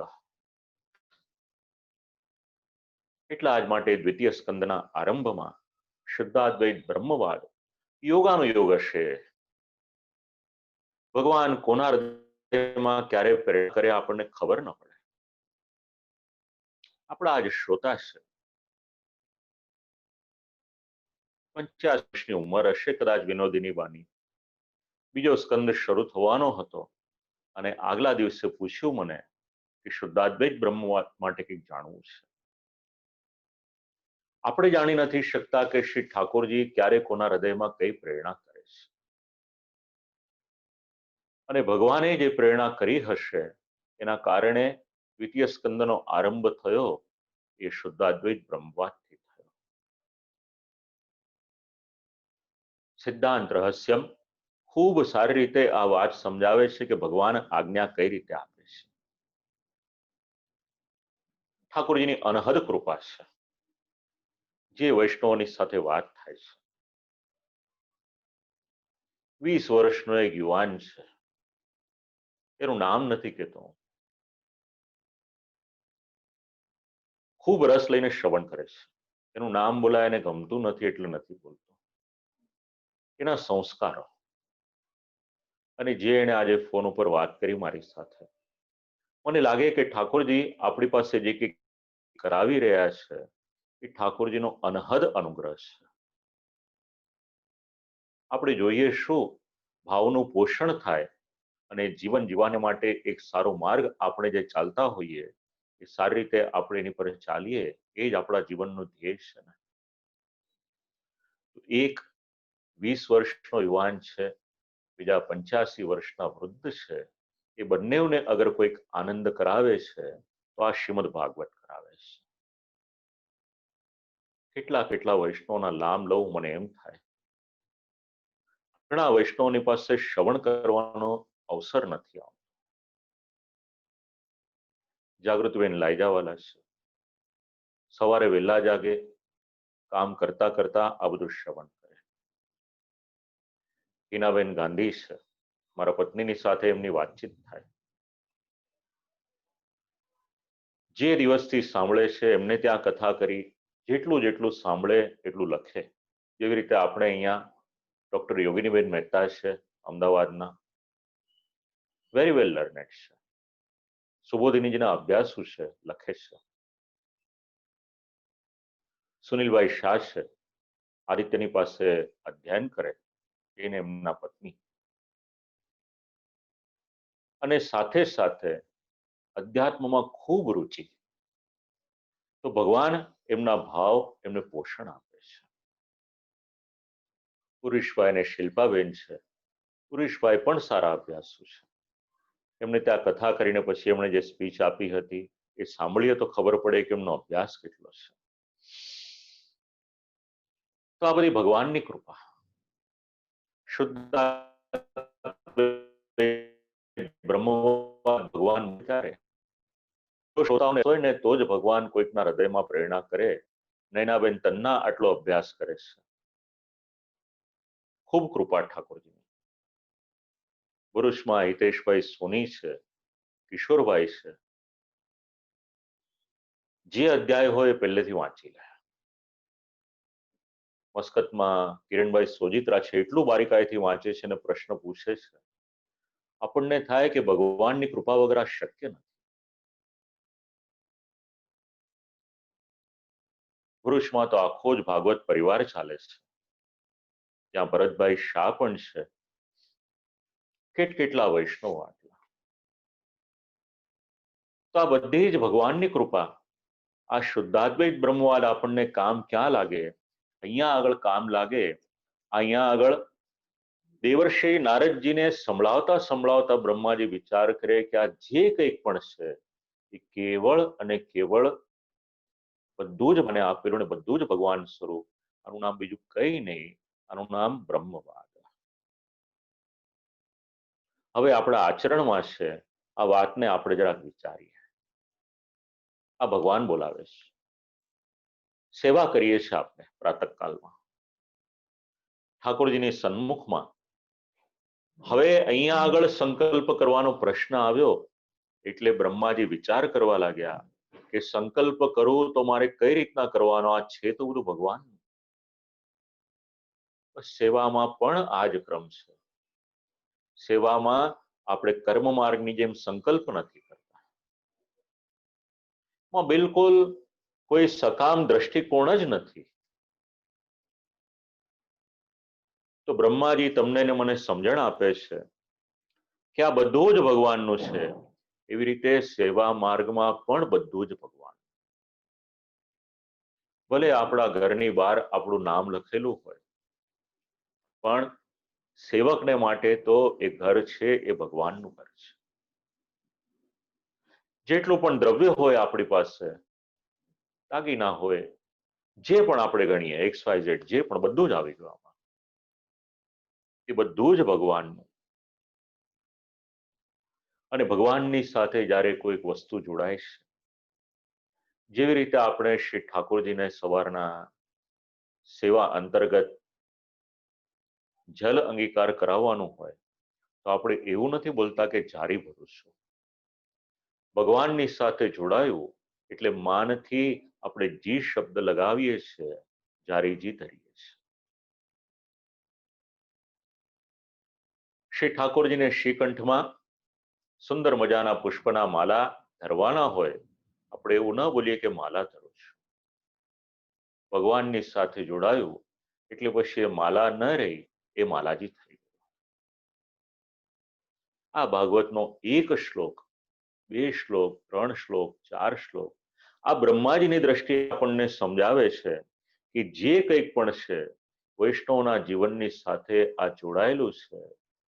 એટલા જ માટે દ્વિતીય સ્કંદના આરંભમાં શુદ્ધાદ્વૈત બ્રહ્મવાદ યોગાનુયોગ હશે. ભગવાન કોના હૃદયમાં ક્યારે પ્રેરણા કરે આપણને ખબર ન પડે. આપણા આજ શ્રોતા છે, 50 વર્ષની ઉંમર હશે કદાચ વિનોદીની વાની. બીજો સ્કંદ શરૂ થવાનો હતો અને આગલા દિવસે પૂછ્યું મને કે શુદ્ધાદ્વૈત બ્રહ્મવાદ માટે કંઈક જાણવું છે. આપણે જાણી નથી શકતા કે શ્રી ઠાકોરજી ક્યારે કોના હૃદયમાં કઈ પ્રેરણા કરે છે અને ભગવાને જે પ્રેરણા કરી હશે એના કારણે દ્વિતીય સ્કંદનો આરંભ થયો એ શુદ્ધાદ્વૈત બ્રહ્મવાદથી થયો. સિદ્ધાંત રહસ્યમ ખૂબ સારી રીતે આ વાત સમજાવે છે કે ભગવાન આજ્ઞા કઈ રીતે આપે છે. ઠાકોરજીની અનહદ કૃપા છે. જે વૈષ્ણવોની સાથે વાત થાય છે, 20 વર્ષનો એક યુવાન છે, એનું નામ નથી કહેતો, ખૂબ રસ લઈને શ્રવણ કરે છે. એનું નામ બોલાય એને ગમતું નથી એટલે નથી બોલતો. એના સંસ્કારો અને જે એને આજે ફોન ઉપર વાત કરી મારી સાથે, મને લાગે કે ઠાકોરજી આપણી પાસે જે કંઈક કરાવી રહ્યા છે એ ઠાકોરજીનો અનહદ અનુગ્રહ છે. આપણે જોઈએ શું ભાવનું પોષણ થાય અને જીવન જીવવાને માટે એક સારો માર્ગ આપણે જે ચાલતા હોઈએ એ સારી રીતે આપણે એની પર ચાલીએ એ જ આપણા જીવનનું ધ્યેય છે ને. એક 20 વર્ષનો યુવાન છે, બીજા 85 વર્ષના વૃદ્ધ છે, એ બંનેને અગર કોઈક આનંદ કરાવે છે તો આ શ્રીમદ ભાગવત કરાવે છે. કેટલા કેટલા વૈષ્ણવના નામ લઉં મને એમ થાય. ઘણા વૈષ્ણવની પાસે શ્રવણ કરવાનો અવસર નથી આવતો. જાગૃતિબેન લાઈજાવાલા છે, સવારે વહેલા જાગે, કામ કરતા કરતા આ બધું શ્રવણ કરે. હિનાબેન ગાંધી છે, મારા પત્નીની સાથે એમની વાતચીત થાય. જે દિવસથી સાંભળે છે એમને ત્યાં કથા કરી, જેટલું જેટલું સાંભળે એટલું લખે. જેવી રીતે આપણે અહીંયા ડોક્ટર યોગિનીબેન મહેતા છે અમદાવાદના, વેરી વેલ લર્નેડ છે. સુબોધિનીજીના અભ્યાસુ છે, લખે છે. સુનિલભાઈ શાહ છે, આદિત્યની પાસે અધ્યયન કરે, એને એમના પત્ની, અને સાથે સાથે અધ્યાત્મમાં ખૂબ રુચિ. તો ભગવાન એમના ભાવ એમને પોષણ આપે છે. પુરુષભાઈ અને શિલ્પાબેન છે, પુરુષભાઈ પણ સારા અભ્યાસુ છે. એમને ત્યાં કથા કરીને પછી એમણે જે સ્પીચ આપી હતી એ સાંભળીએ તો ખબર પડે કે એમનો અભ્યાસ કેટલો છે. તો આ બધી ભગવાનની કૃપા. શુદ્ધ ભગવાન વિચારે શ્રોતાઓને હોય ને તો જ ભગવાન કોઈકના હૃદયમાં પ્રેરણા કરે. નૈનાબેન તન્ના આટલો અભ્યાસ કરે છે, ખૂબ કૃપા ઠાકોરજીની. પુરુષમાં હિતેશભાઈ સોની છે, કિશોરભાઈ છે, જે અધ્યાય હોય એ પહેલેથી વાંચી લે. મસ્કતમાં કિરણભાઈ સોજિત્રા છે, એટલું બારીકાઈથી વાંચે છે અને પ્રશ્ન પૂછે છે. આપણને થાય કે ભગવાનની કૃપા વગર આ શક્ય નથી. પુરુષમાં તો આખો જ ભાગવત પરિવાર ચાલે છે, ત્યાં ભરતભાઈ શાહ પણ છે, કેટલા વૈષ્ણવ આટલા. તો આ બધી જ ભગવાનની કૃપા. આ શુદ્ધાદ્વૈત બ્રહ્મવાદ આપણને કામ ક્યાં લાગે? અહીંયા આગળ કામ લાગે. અહીંયા આગળ દેવર્ષિ નારદજીને સંભળાવતા સંભળાવતા બ્રહ્માજી વિચાર કરે કે આ જે કંઈક પણ છે એ કેવળ અને કેવળ બધું જ મને આપેલું ને બધું જ ભગવાન સ્વરૂપ. આનું નામ બીજું કંઈ નહીં, આનું નામ બ્રહ્મવાદ. હવે આપણા આચરણમાં છે, આ વાતને આપણે જરાક વિચારીએ. આ ભગવાન બોલાવે છે, સેવા કરીએ છીએ આપણે પ્રાતઃકાલમાં ઠાકોરજીની સન્મુખમાં. હવે અહીંયા આગળ સંકલ્પ કરવાનો પ્રશ્ન આવ્યો એટલે બ્રહ્માજી વિચાર કરવા લાગ્યા કે સંકલ્પ કરું તો મારે કઈ રીતના કરવાનો? આ છે તો બધું ભગવાન. સેવામાં પણ આ જ ક્રમ છે. સેવામાં આપણે કર્મ માર્ગની જેમ સંકલ્પ નથી કરતા. બિલકુલ કોઈ સકામ દ્રષ્ટિકોણ જ નથી. તો બ્રહ્માજી તમને ને મને સમજણ આપે છે કે આ બધું જ ભગવાનનું છે. એવી રીતે સેવા માર્ગમાં પણ બધું જ ભગવાન. ભલે આપણા ઘરની બહાર આપણું નામ લખેલું હોય, પણ સેવકને માટે તો એ ઘર છે એ ભગવાનનું ઘર છે. જેટલું પણ દ્રવ્ય હોય આપણી પાસે, દાગીના હોય, જે પણ આપણે ગણીએ XYZ, જે પણ બધું જ આવી ગયું આમાં. એ બધું જ ભગવાનનું. અને ભગવાનની સાથે જ્યારે કોઈક વસ્તુ જોડાય છે, જેવી રીતે આપણે શ્રી ઠાકોરજીને સવારના સેવા અંતર્ગત જલ અંગીકાર કરાવવાનું હોય તો આપણે એવું નથી બોલતા કે જારી ભરું છું. ભગવાનની સાથે જોડાયું એટલે માનથી આપણે જી શબ્દ લગાવીએ છીએ, જારીજી ધરીએ છીએ. શ્રી ઠાકોરજીને શ્રીકંઠમાં સુંદર મજાના પુષ્પના માલા ધરવાના હોય, આપણે એવું ન બોલીએ કે માલા ધરું છું. ભગવાનની સાથે જોડાયું એટલે પછી એ માલા ન રહી, એ માલાજી થઈ ગયું. આ ભાગવતનો એક શ્લોક, 2 શ્લોક, 3 શ્લોક, 4 શ્લોક આ બ્રહ્માજીની દ્રષ્ટિએ આપણને સમજાવે છે કે જે કંઈક પણ છે વૈષ્ણવના જીવનની સાથે આ જોડાયેલું છે.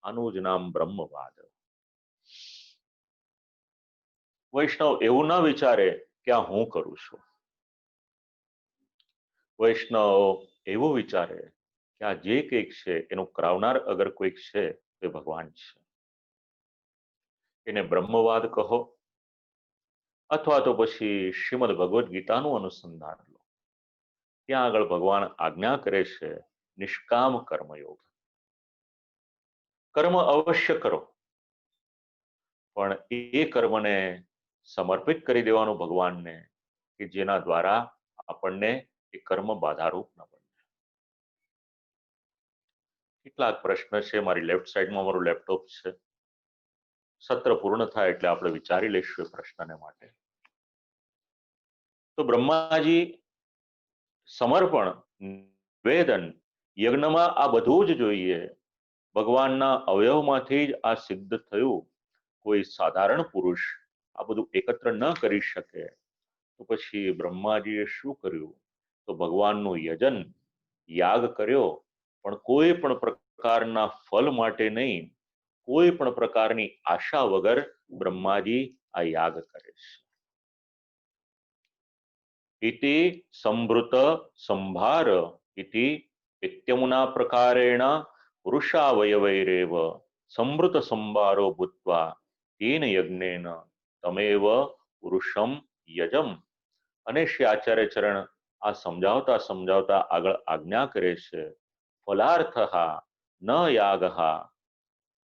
આનું જ નામ બ્રહ્મવાદ. વૈષ્ણવ એવું ના વિચારે કે આ હું કરું છું. વૈષ્ણવ એવું વિચારે કે આ જે કંઈક છે એનું કરાવનાર અગર કોઈક છે તે ભગવાન છે. એને બ્રહ્મવાદ કહો અથવા તો પછી શ્રીમદ ભગવદ્ ગીતાનું અનુસંધાન લો. ત્યાં આગળ ભગવાન આજ્ઞા કરે છે નિષ્કામ કર્મયોગ. કર્મ અવશ્ય કરો, પણ એ કર્મને સમર્પિત કરી દેવાનું ભગવાનને કે જેના દ્વારા આપણને એ કર્મ બાધારૂપ ન બને. કેટલાક પ્રશ્ન છે, મારી લેફ્ટ સાઈડમાં મારું લેપટોપ છે. સત્ર પૂર્ણ થાય એટલે આપણે વિચારી લઈશું એ પ્રશ્નને માટે. તો બ્રહ્માજી સમર્પણ, નિવેદન, યજ્ઞમાં આ બધું જ જોઈએ. ભગવાનના અવયવમાંથી જ આ સિદ્ધ થયું. કોઈ સાધારણ પુરુષ આ બધું એકત્ર ન કરી શકે તો પછી બ્રહ્માજીએ શું કર્યું? તો ભગવાનનું યજન, યાગ કર્યો, પણ કોઈ પણ પ્રકારના ફલ માટે નહીં, કોઈ પણ પ્રકારની આશા વગર બ્રહ્માજી આ યાગ કરે છે. ઇતિ સંભૃત સંભાર ઇતિ ઇત્યમુના પ્રકારેણ પુરુષાવયવૈરેવ સંભૃત સંભારો ભૂત્વા તેન યજ્ઞેન તમેવ પુરુષમ યજમ. અને શ્રી આચાર્ય ચરણ આ સમજાવતા સમજાવતા આગળ આજ્ઞા કરે છે ફલાર્થ ન યાગ,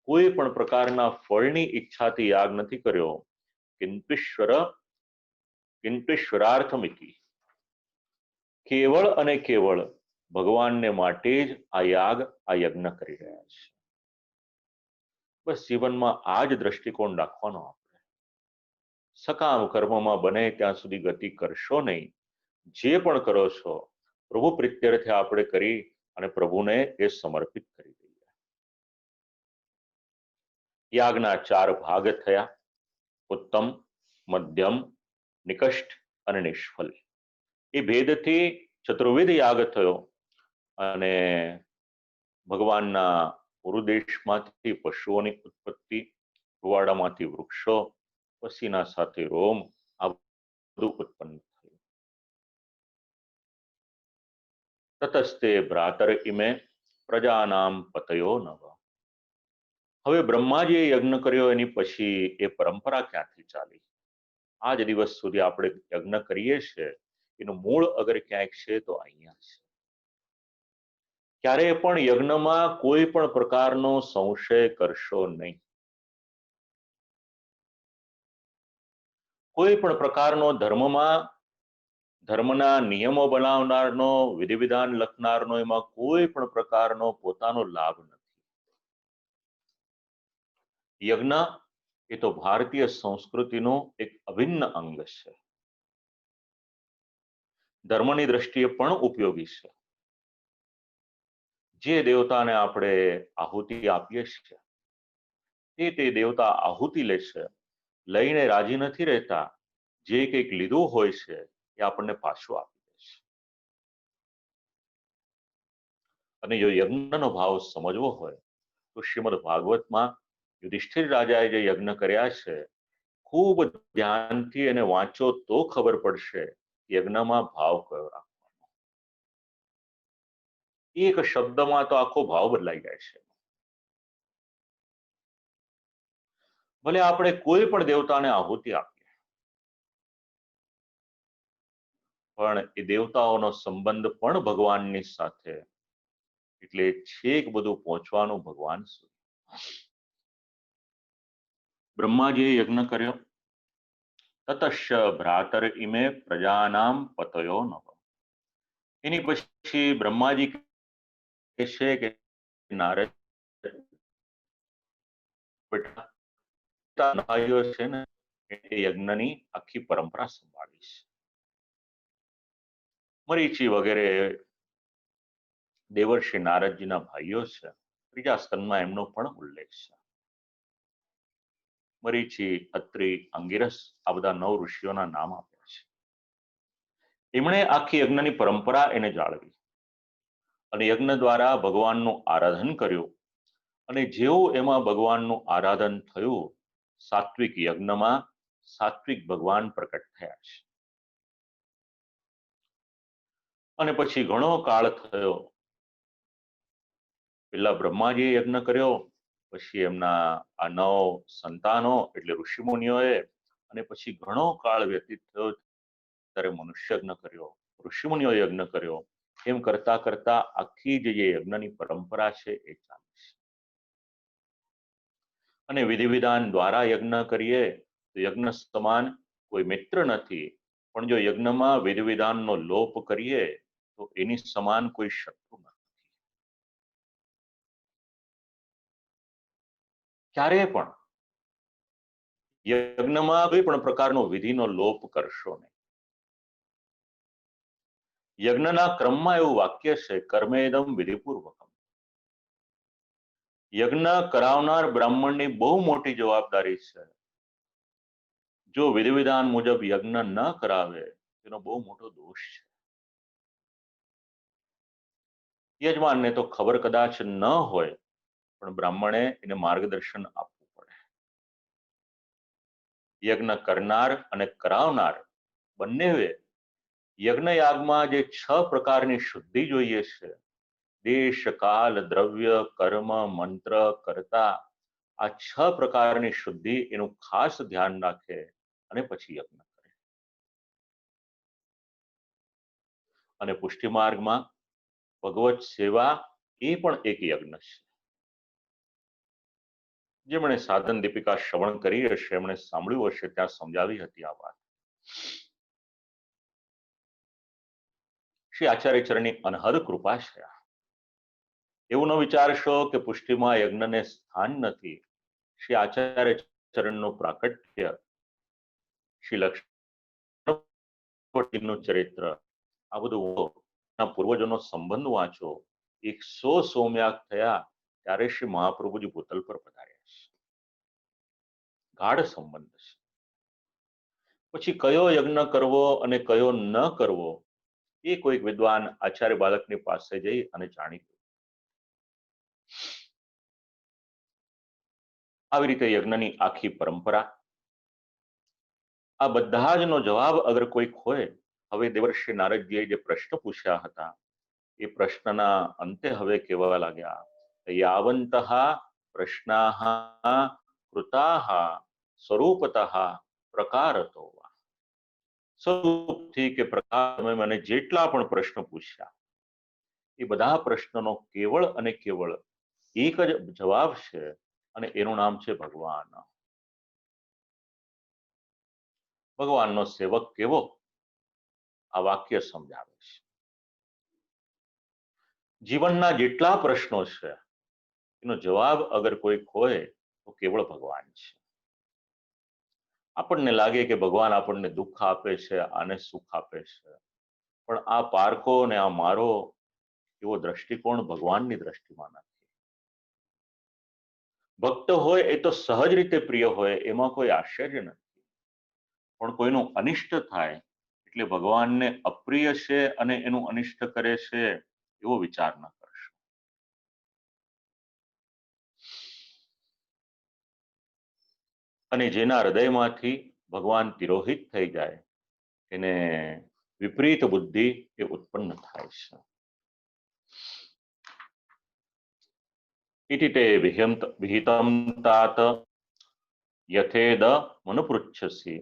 કોઈ પણ પ્રકારના ફળની ઈચ્છાથી યાગ નથી કર્યો. કિંતુશ્વરાર્થમિતિ, કેવળ અને કેવળ ભગવાનને માટે જ આ યાગ, આ યજ્ઞ કરી રહ્યા છે. બસ જીવનમાં આ જ દ્રષ્ટિકોણ રાખવાનો. આપણે સકામ કર્મમાં બને ત્યાં સુધી ગતિ કરશો નહીં. જે પણ કરો છો પ્રભુ પ્રીત્યર્થે આપણે કરી અને પ્રભુને એ સમર્પિત કરી દઈએ. યાગના 4 ભાગ થયા: ઉત્તમ, મધ્યમ, નિકષ્ટ અને નિષ્ફળ. એ ભેદથી ચતુર્વિધ યાગ થયો અને ભગવાનના ઉરુદેશમાંથી પશુઓની ઉત્પત્તિ, રૂવાડામાંથી વૃક્ષો, પસીના સાથે રોમ, આ બધું ઉત્પન્ન થયું. તતસ્તે ભ્રાતર ઇમે પ્રજાનામ પતયો નવ. હવે બ્રહ્માજીએ યજ્ઞ કર્યો એની પછી એ પરંપરા ક્યાંથી ચાલી? આજ દિવસ સુધી આપણે યજ્ઞ કરીએ છીએ એનું મૂળ અગર ક્યાંક છે તો અહીંયા છે. ક્યારે પણ યજ્ઞમાં કોઈ પણ પ્રકારનો સંશય કરશો નહીં. કોઈ પણ પ્રકારનો ધર્મના નિયમો બનાવનારનો, વિધિ વિધાન લખનારનો એમાં કોઈ પણ પ્રકારનો પોતાનો લાભ નથી. યજ્ઞ એ તો ભારતીય સંસ્કૃતિનું એક અભિન્ન અંગ છે. ધર્મની દ્રષ્ટિએ પણ ઉપયોગી છે. જે દેવતાને આપણે આહુતિ આપીએ છીએ તે દેવતા આહુતિ લે છે, લઈને રાજી નથી રહેતા. જે કંઈક લીધું હોય છે એ આપણને પાછું આપી દે છે. અને જો યજ્ઞનો ભાવ સમજવો હોય તો શ્રીમદ ભાગવતમાં યુધિષ્ઠિર રાજાએ જે યજ્ઞ કર્યા છે ખૂબ ધ્યાનથી એને વાંચો તો ખબર પડશે યજ્ઞમાં ભાવ કયો રાખવાનો. એક શબ્દમાં તો આખો ભાવ બદલાઈ જાય છે. ભલે આપણે કોઈ પણ દેવતાને આહુતિ આપીએ, પણ એ દેવતાઓનો સંબંધ પણ ભગવાનની સાથે, એટલે છેક બધું પહોંચવાનું ભગવાન સુધી. બ્રહ્માજીએ યજ્ઞ કર્યો. તતશ્ચ ભ્રાતર ઇમે પ્રજાનામ પતયો નવ. એની પછી બ્રહ્માજી કહે છે કે નારદ ભાઈઓ છે ને એ યજ્ઞની આખી પરંપરા સંભાળી છે. મરીચી વગેરે દેવર્ષિ નારદજીના ભાઈઓ છે. ત્રીજા સ્કંદમાં એમનો પણ ઉલ્લેખ છે. મરીચી, અત્રિ, અંગિરસ આ બધા 9 ઋષિઓના નામ આપ્યા છે. એમણે આખી યજ્ઞની પરંપરા એને જાળવી અને યજ્ઞ દ્વારા ભગવાનનું આરાધન કર્યું અને જેવું એમાં ભગવાનનું આરાધન થયું, સાત્વિક યજ્ઞમાં સાત્વિક ભગવાન પ્રકટ થયા છે. અને પછી ઘણો કાળ થયો. પેલા બ્રહ્માજીએ યજ્ઞ કર્યો, પછી એમના આ 9 સંતાનો એટલે ઋષિમુનિઓએ, અને પછી ઘણો કાળ વ્યતીત થયો ત્યારે મનુષ્ય યજ્ઞ કર્યો, ઋષિમુનિઓ યજ્ઞ કર્યો. એમ કરતા કરતા આખી જે યજ્ઞની પરંપરા છે એ ચાલે છે. અને વિધિ વિધાન દ્વારા યજ્ઞ કરીએ તો યજ્ઞ સમાન કોઈ મિત્ર નથી, પણ જો યજ્ઞમાં વિધિ વિધાનનો લોપ કરીએ તો એની સમાન કોઈ શત્રુ નથી. ક્યારે પણ યજ્ઞમાં કોઈ પણ પ્રકારનો વિધિનો લોપ કરશો નહીં. યજ્ઞના ક્રમમાં એવું વાક્ય છે, કર્મેદમ વિધિપૂર્વકમ. યજ્ઞ કરાવનાર બ્રાહ્મણની બહુ મોટી જવાબદારી છે. જો વિધિ વિધાન મુજબ યજ્ઞ ન કરાવે તેનો બહુ મોટો દોષ છે. યજમાનને તો ખબર કદાચ ન હોય, પણ બ્રાહ્મણે એને માર્ગદર્શન આપવું પડે. યજ્ઞ કરનાર અને કરાવનાર બંને યજ્ઞયાગમાં જે 6 પ્રકારની શુદ્ધિ જોઈએ છે, દેશ, કાલ, દ્રવ્ય, કર્મ, મંત્ર, કર્તા, આ 6 પ્રકારની શુદ્ધિ એનું ખાસ ધ્યાન રાખે અને પછી યજ્ઞ કરે. અને પુષ્ટિ માર્ગમાં ભગવત સેવા એ પણ એક યજ્ઞ છે. જેમણે સાધન દીપિકા શ્રવણ કરી હશે, એમણે સાંભળ્યું હશે, ત્યાં સમજાવી હતી આ વાત. શ્રી આચાર્ય ચરણની અનહદ કૃપા છે. એવું ન વિચારશો કે પુષ્ટિમાં યજ્ઞને સ્થાન નથી. શ્રી આચાર્ય ચરણનું પ્રાકટ્ય, શ્રી લક્ષ્મણનું ચરિત્ર, આ બધું પૂર્વજોનો સંબંધ વાંચો. 100 સોમયાગ થયા ત્યારે શ્રી મહાપ્રભુજી ભૂતલ પર પધાર્યા છે. ગાઢ સંબંધ છે. પછી કયો યજ્ઞ કરવો અને કયો ન કરવો એ કોઈક વિદ્વાન આચાર્ય બાલકની પાસે જઈ અને જાણી ગયું. આવી રીતે યજ્ઞની આખી પરંપરા. આ બધા જનો જવાબ અગર કોઈક હોય, હવે દેવર્ષિ નારદજીએ જે પ્રશ્ન પૂછ્યા હતા એ પ્રશ્નના અંતે હવે કહેવા લાગ્યા, યાવંતઃ પ્રશ્નાઃ કૃતાઃ સ્વરૂપતઃ પ્રકારતો. સ્વરૂપથી કે પ્રકાર મને જેટલા પણ પ્રશ્ન પૂછ્યા એ બધા પ્રશ્નનો કેવળ અને કેવળ એક જ જવાબ છે, અને એનું નામ છે ભગવાન. ભગવાનનો સેવક કેવો, આ વાક્ય સમજાવે છે. જીવનના જેટલા પ્રશ્નો છે એનો જવાબ અગર કોઈક હોય તો કેવળ ભગવાન છે. આપણને લાગે કે ભગવાન આપણને દુઃખ આપે છે, આને સુખ આપે છે, પણ આ પારકો ને આ મારો એવો દ્રષ્ટિકોણ ભગવાનની દ્રષ્ટિમાં નથી. ભક્ત હોય એ તો સહજ રીતે પ્રિય હોય, એમાં કોઈ આશ્ચર્ય નથી, પણ કોઈનું અનિષ્ટ થાય એટલે ભગવાનને અપ્રિય છે અને એનું અનિષ્ટ કરે છે એવો વિચાર ન કરશો. અને જેના હૃદયમાંથી ભગવાન તિરોહિત થઈ જાય એને વિપરીત બુદ્ધિ એ ઉત્પન્ન થાય છે. ઇતિ તે વિહિતમ તાત યથેદ મનુપૃચ્છસી.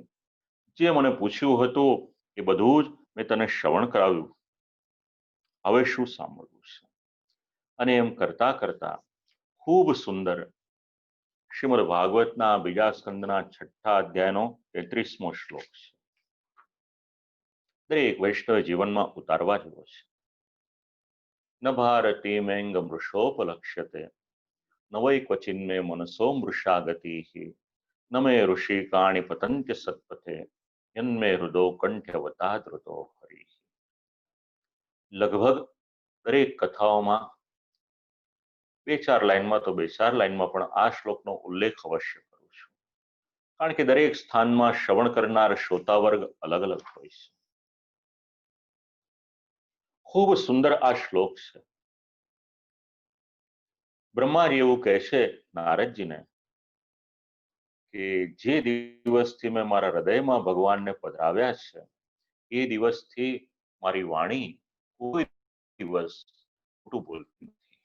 જે મને પૂછ્યું હતું એ બધું જ મેં તને શ્રવણ કરાવ્યું, હવે શું સાંભળવું છે? અને એમ કરતા કરતા ખૂબ સુંદર શ્રીમદ ભાગવતના બીજા સ્કંદના 6થા અધ્યાયનો 33મો શ્લોક છે. દરેક વૈષ્ણવ જીવનમાં ઉતારવા જેવો છે. ન ભારતી મેંગ મૃષોપલક્ષ્યતે, ન વૈ ક્વચિન્મે મનસો મૃષા ગતિ, ન મે ઋષિકાણી પતંત્ય સત્પથે, યન્મે હૃદો કંઠ્યવતા ધૃતો હરિ. લગભગ દરેક કથાઓમાં 2-4 લાઈનમાં તો 2-4 લાઈનમાં પણ આ શ્લોકનો ઉલ્લેખ અવશ્ય કરું છું, કારણ કે દરેક સ્થાનમાં શ્રવણ કરનાર શ્રોતા વર્ગ અલગ અલગ હોય છે. ખૂબ સુંદર આ શ્લોક છે. બ્રહ્માજી એવું કહે છે નારદજીને કે જે દિવસથી મેં મારા હૃદયમાં ભગવાનને પધરાવ્યા છે એ દિવસથી મારી વાણી કોઈ દિવસ ખોટું બોલતી નથી,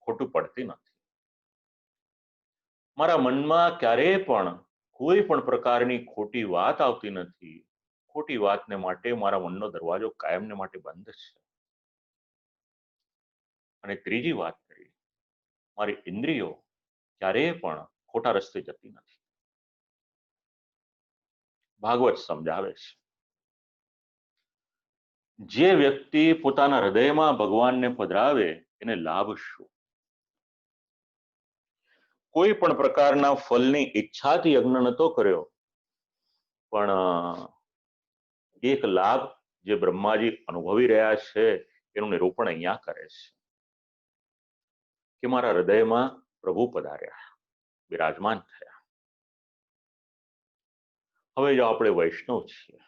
ખોટું પડતી નથી. મારા મનમાં ક્યારેય પણ કોઈ પણ પ્રકારની ખોટી વાત આવતી નથી. ખોટી વાતને માટે મારા મનનો દરવાજો કાયમને માટે બંધ છે. અને ત્રીજી વાત કરી, મારી ઇન્દ્રિયો ક્યારેય પણ ખોટા રસ્તે જતી નથી. ભાગવત સમજાવે છે જે વ્યક્તિ પોતાના હૃદયમાં ભગવાનને પધરાવે એને લાભ શું? કોઈ પણ પ્રકારના ફલની ઈચ્છાથી યજ્ઞ નતો કર્યો, પણ એક લાભ જે બ્રહ્માજી અનુભવી રહ્યા છે એનું નિરૂપણ અહીંયા કરે છે કે મારા હૃદયમાં પ્રભુ પધાર્યા, બિરાજમાન થયા. હવે જો આપણે વૈષ્ણવ છીએ,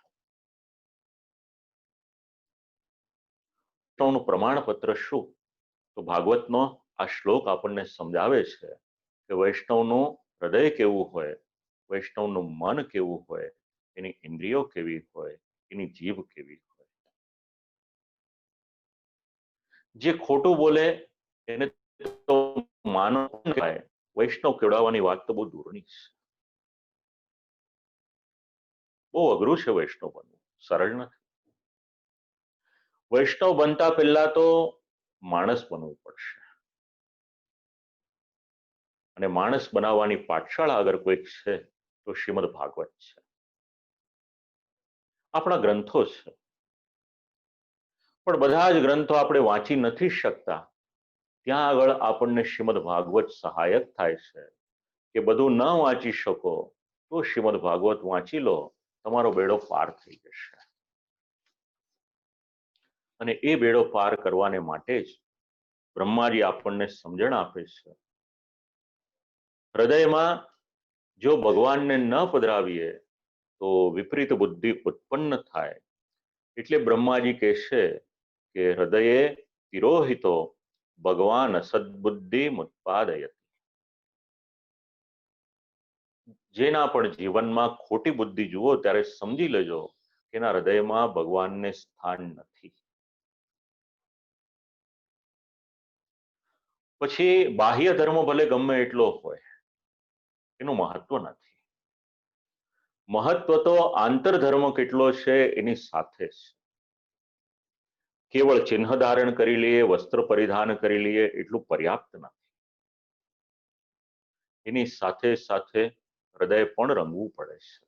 વૈષ્ણવનું પ્રમાણપત્ર શું? તો ભાગવતનો આ શ્લોક આપણને સમજાવે છે કે વૈષ્ણવનું હૃદય કેવું હોય, વૈષ્ણવનું મન કેવું હોય, એની ઇન્દ્રિયો કેવી હોય, એની જીભ કેવી હોય. જે ખોટું બોલે એને તો માનો કહેવાય, વૈષ્ણવ કેળવવાની વાત તો બહુ દૂરની છે. બહુ અઘરું છે વૈષ્ણવ બનવું, સરળ નથી. વૈષ્ણવ બનતા પહેલા તો માણસ બનવું પડશે. અને માણસ બનાવવાની પાઠશાળા અગર કોઈક છે તો શ્રીમદ ભાગવત છે, આપણા ગ્રંથો છે. પણ બધા જ ગ્રંથો આપણે વાંચી નથી શકતા. ત્યાં આગળ આપણને શ્રીમદ ભાગવત સહાયક થાય છે કે બધું ન વાંચી શકો તો શ્રીમદ ભાગવત વાંચી લો, તમારો બેડો પાર થઈ જશે. અને એ બેડો પાર કરવાને માટે જ બ્રહ્માજી આપણને સમજણ આપે છે. હૃદયમાં જો ભગવાનને ન પધરાવીએ તો વિપરીત બુદ્ધિ ઉત્પન્ન થાય. એટલે બ્રહ્માજી કહેશે કે હૃદયે તિરોહિતો ભગવાન સદબુદ્ધિ મુત્પાદયત. જેના પણ જીવનમાં ખોટી બુદ્ધિ જુઓ ત્યારે સમજી લેજો કે એના હૃદયમાં ભગવાનને સ્થાન નથી. પછી બાહ્ય ધર્મ ભલે ગમે એટલો હોય, એનું મહત્વ નથી. મહત્વ તો આંતરધર્મ કેટલો છે એની સાથે છે. કેવળ ચિહ્ન ધારણ કરી લઈએ, વસ્ત્ર પરિધાન કરી લઈએ એટલું પર્યાપ્ત નથી. એની સાથે સાથે હૃદય પણ રંગવું પડે છે.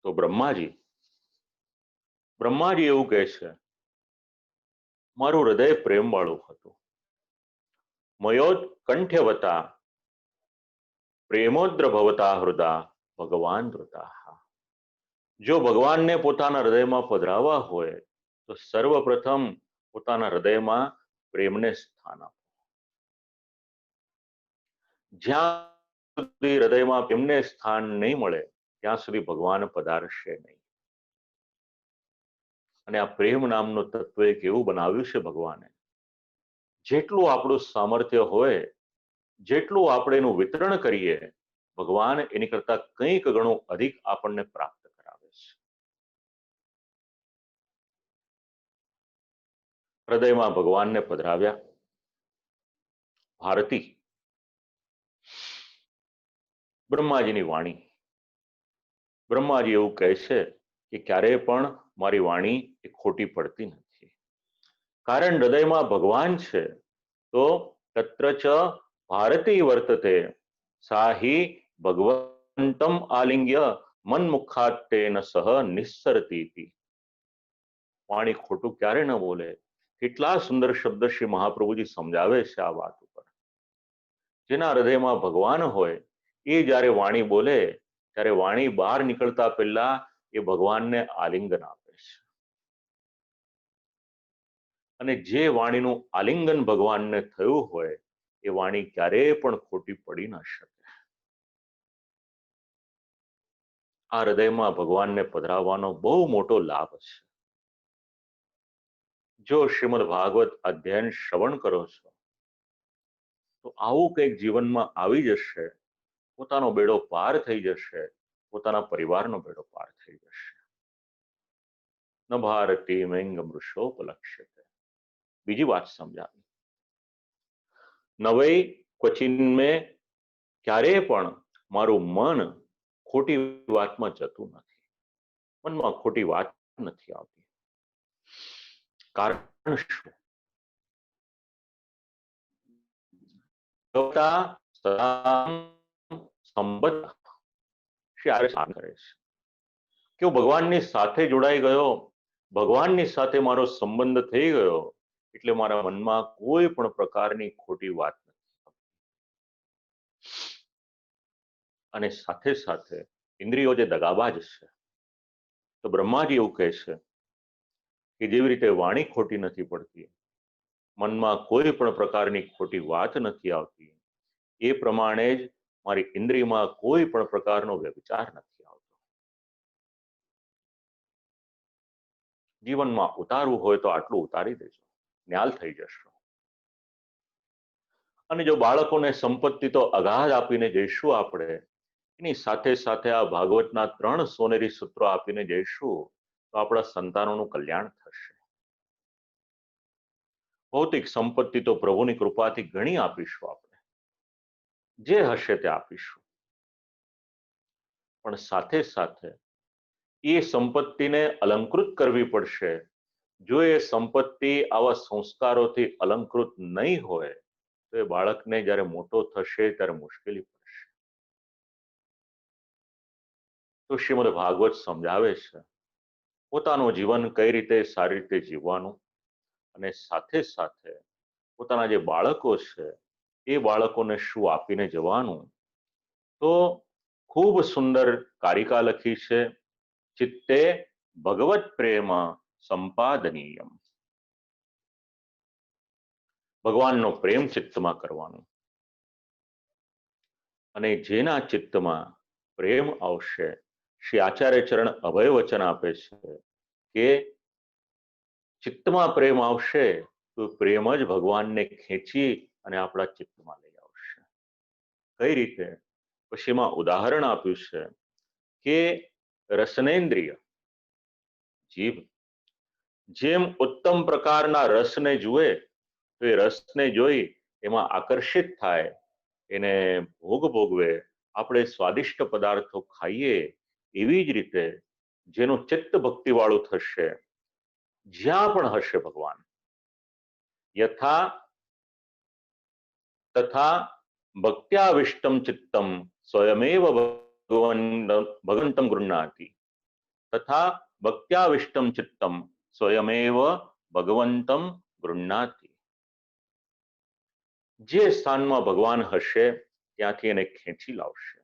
તો બ્રહ્માજી એવું કહે છે, મારું હૃદય પ્રેમ વાળું હતું. મયોત્કંઠ્યવતા પ્રેમોદ્ર ભવતા હૃદા ભગવાન ધૃતા. જો ભગવાનને પોતાના હૃદયમાં પધરાવવા હોય તો સર્વપ્રથમ પોતાના હૃદયમાં પ્રેમને સ્થાન આપો. જ્યાં સુધી હૃદયમાં પ્રેમને સ્થાન નહીં મળે ત્યાં સુધી ભગવાન પધારશે નહીં. અને આ પ્રેમ નામનું તત્વ એક એવું બનાવ્યું છે ભગવાને, જેટલું આપણું સામર્થ્ય હોય, જેટલું આપણે એનું વિતરણ કરીએ, ભગવાન એની કરતા કંઈક ગણું અધિક આપણને પ્રાપ્ત કરાવે છે. હૃદયમાં ભગવાનને પધરાવ્યા. ભારતી બ્રહ્માજીની વાણી. બ્રહ્માજી એવું કહે છે કે ક્યારેય પણ મારી વાણી એ ખોટી પડતી નથી. કારણ હૃદયમાં ભગવાન છે તો તત્ર ચ ભારતી વર્તતે સાહી ભગવંતમ આલિંગ્ય મનમુખાત્તેન સહ નિસ્સરતી. વાણી ખોટું ક્યારે ન બોલે. કેટલા સુંદર શબ્દ શ્રી મહાપ્રભુજી સમજાવે છે આ વાત ઉપર. જેના હૃદયમાં ભગવાન હોય એ જ્યારે વાણી બોલે ત્યારે વાણી બહાર નીકળતા પહેલા એ ભગવાનને આલિંગન આપે છે. અને જે વાણીનું આલિંગન ભગવાનને થયું હોય એ વાણી ક્યારેય પણ ખોટી પડી ન શકે. આ હૃદયમાં ભગવાનને પધરાવવાનો બહુ મોટો લાભ છે. જો શ્રીમદ ભાગવત અધ્યયન શ્રવણ કરો છો તો આવું કંઈક જીવનમાં આવી જશે, પોતાનો બેડો પાર થઈ જશે, પોતાના પરિવારનો બેડો પાર થઈ જશે. ન ભારતી મેંગ મૃષોપલક્ષ્યતે. બીજી વાત સમજાવી, નવૈ ક્વચિન મેં, ક્યારેય પણ મારું મન ખોટી વાતમાં જતું નથી, મનમાં ખોટી વાત નથી આવતી. કારણ શું? સંબંધ કરે છે કે હું ભગવાનની સાથે જોડાઈ ગયો, ભગવાનની સાથે મારો સંબંધ થઈ ગયો, એટલે મારા મનમાં કોઈ પણ પ્રકારની ખોટી વાત નથી. અને સાથે સાથે ઇન્દ્રિયો જે દગાબાજ છે, તો બ્રહ્માજી એવું કહે છે કે જેવી રીતે વાણી ખોટી નથી પડતી, મનમાં કોઈ પણ પ્રકારની ખોટી વાત નથી આવતી, એ પ્રમાણે જ મારી ઇન્દ્રિયમાં કોઈ પણ પ્રકારનો વ્યભિચાર નથી આવતો. જીવનમાં ઉતારવું હોય તો આટલું ઉતારી દેજો, ન્યાલ થઈ જશો. અને જો બાળકોને સંપત્તિ તો અગાધ આપીને જઈશું આપણે, એની સાથે સાથે આ ભાગવતના 3 સોનેરી સૂત્રો આપીને જઈશું તો આપણા સંતાનોનું કલ્યાણ થશે. ભૌતિક સંપત્તિ તો પ્રભુની કૃપાથી ઘણી આપીશું, આપણે જે હશે તે આપીશું, પણ સાથે સાથે એ સંપત્તિને અલંકૃત કરવી પડશે. જો એ સંપત્તિ આવા સંસ્કારોથી અલંકૃત નહીં હોય તો એ બાળકને જ્યારે મોટો થશે ત્યારે મુશ્કેલી પડશે. તો શ્રીમદ ભાગવત સમજાવે છે પોતાનું જીવન કઈ રીતે સારી રીતે જીવવાનું, અને સાથે સાથે પોતાના જે બાળકો છે એ બાળકોને શું આપીને જવાનું. તો ખૂબ સુંદર કારિકા લખી છે, ચિત્તે ભગવત પ્રેમ સંપાદનીયમ. ભગવાનનો પ્રેમ ચિત્તમાં કરવાનો, અને જેના ચિત્તમાં પ્રેમ આવશે, શ્રી આચાર્ય ચરણ અભય વચન આપે છે કે ચિત્તમાં પ્રેમ આવશે તો પ્રેમ જ ભગવાનને ખેંચી અને આપણા ચિત્તમાં લઈ આવશે. કઈ રીતે? પછી એમાં ઉદાહરણ આપ્યું છે કે રસનેન્દ્રિય જીભ જેમ ઉત્તમ પ્રકારના રસને જુએ તો એ રસને જોઈ એમાં આકર્ષિત થાય, એને ભોગ ભોગવે, આપણે સ્વાદિષ્ટ પદાર્થો ખાઈએ, એવી જ રીતે જેનું ચિત્ત ભક્તિ વાળું થશે, જ્યાં પણ હશે ભગવાન, યથા તથા ભક્ત્યાવિષ્ટમ ચિત્તમ સ્વયમેવ ભગવંતમ ગૃહ્ણાતિ, તથા ભક્ત્યાવિષ્ટમ ચિત્તમ સ્વયમેવ ભગવંતમ ગૃહ્ણાતિ. જે સ્થાનમાં ભગવાન હશે ત્યાંથી એને ખેંચી લાવશે.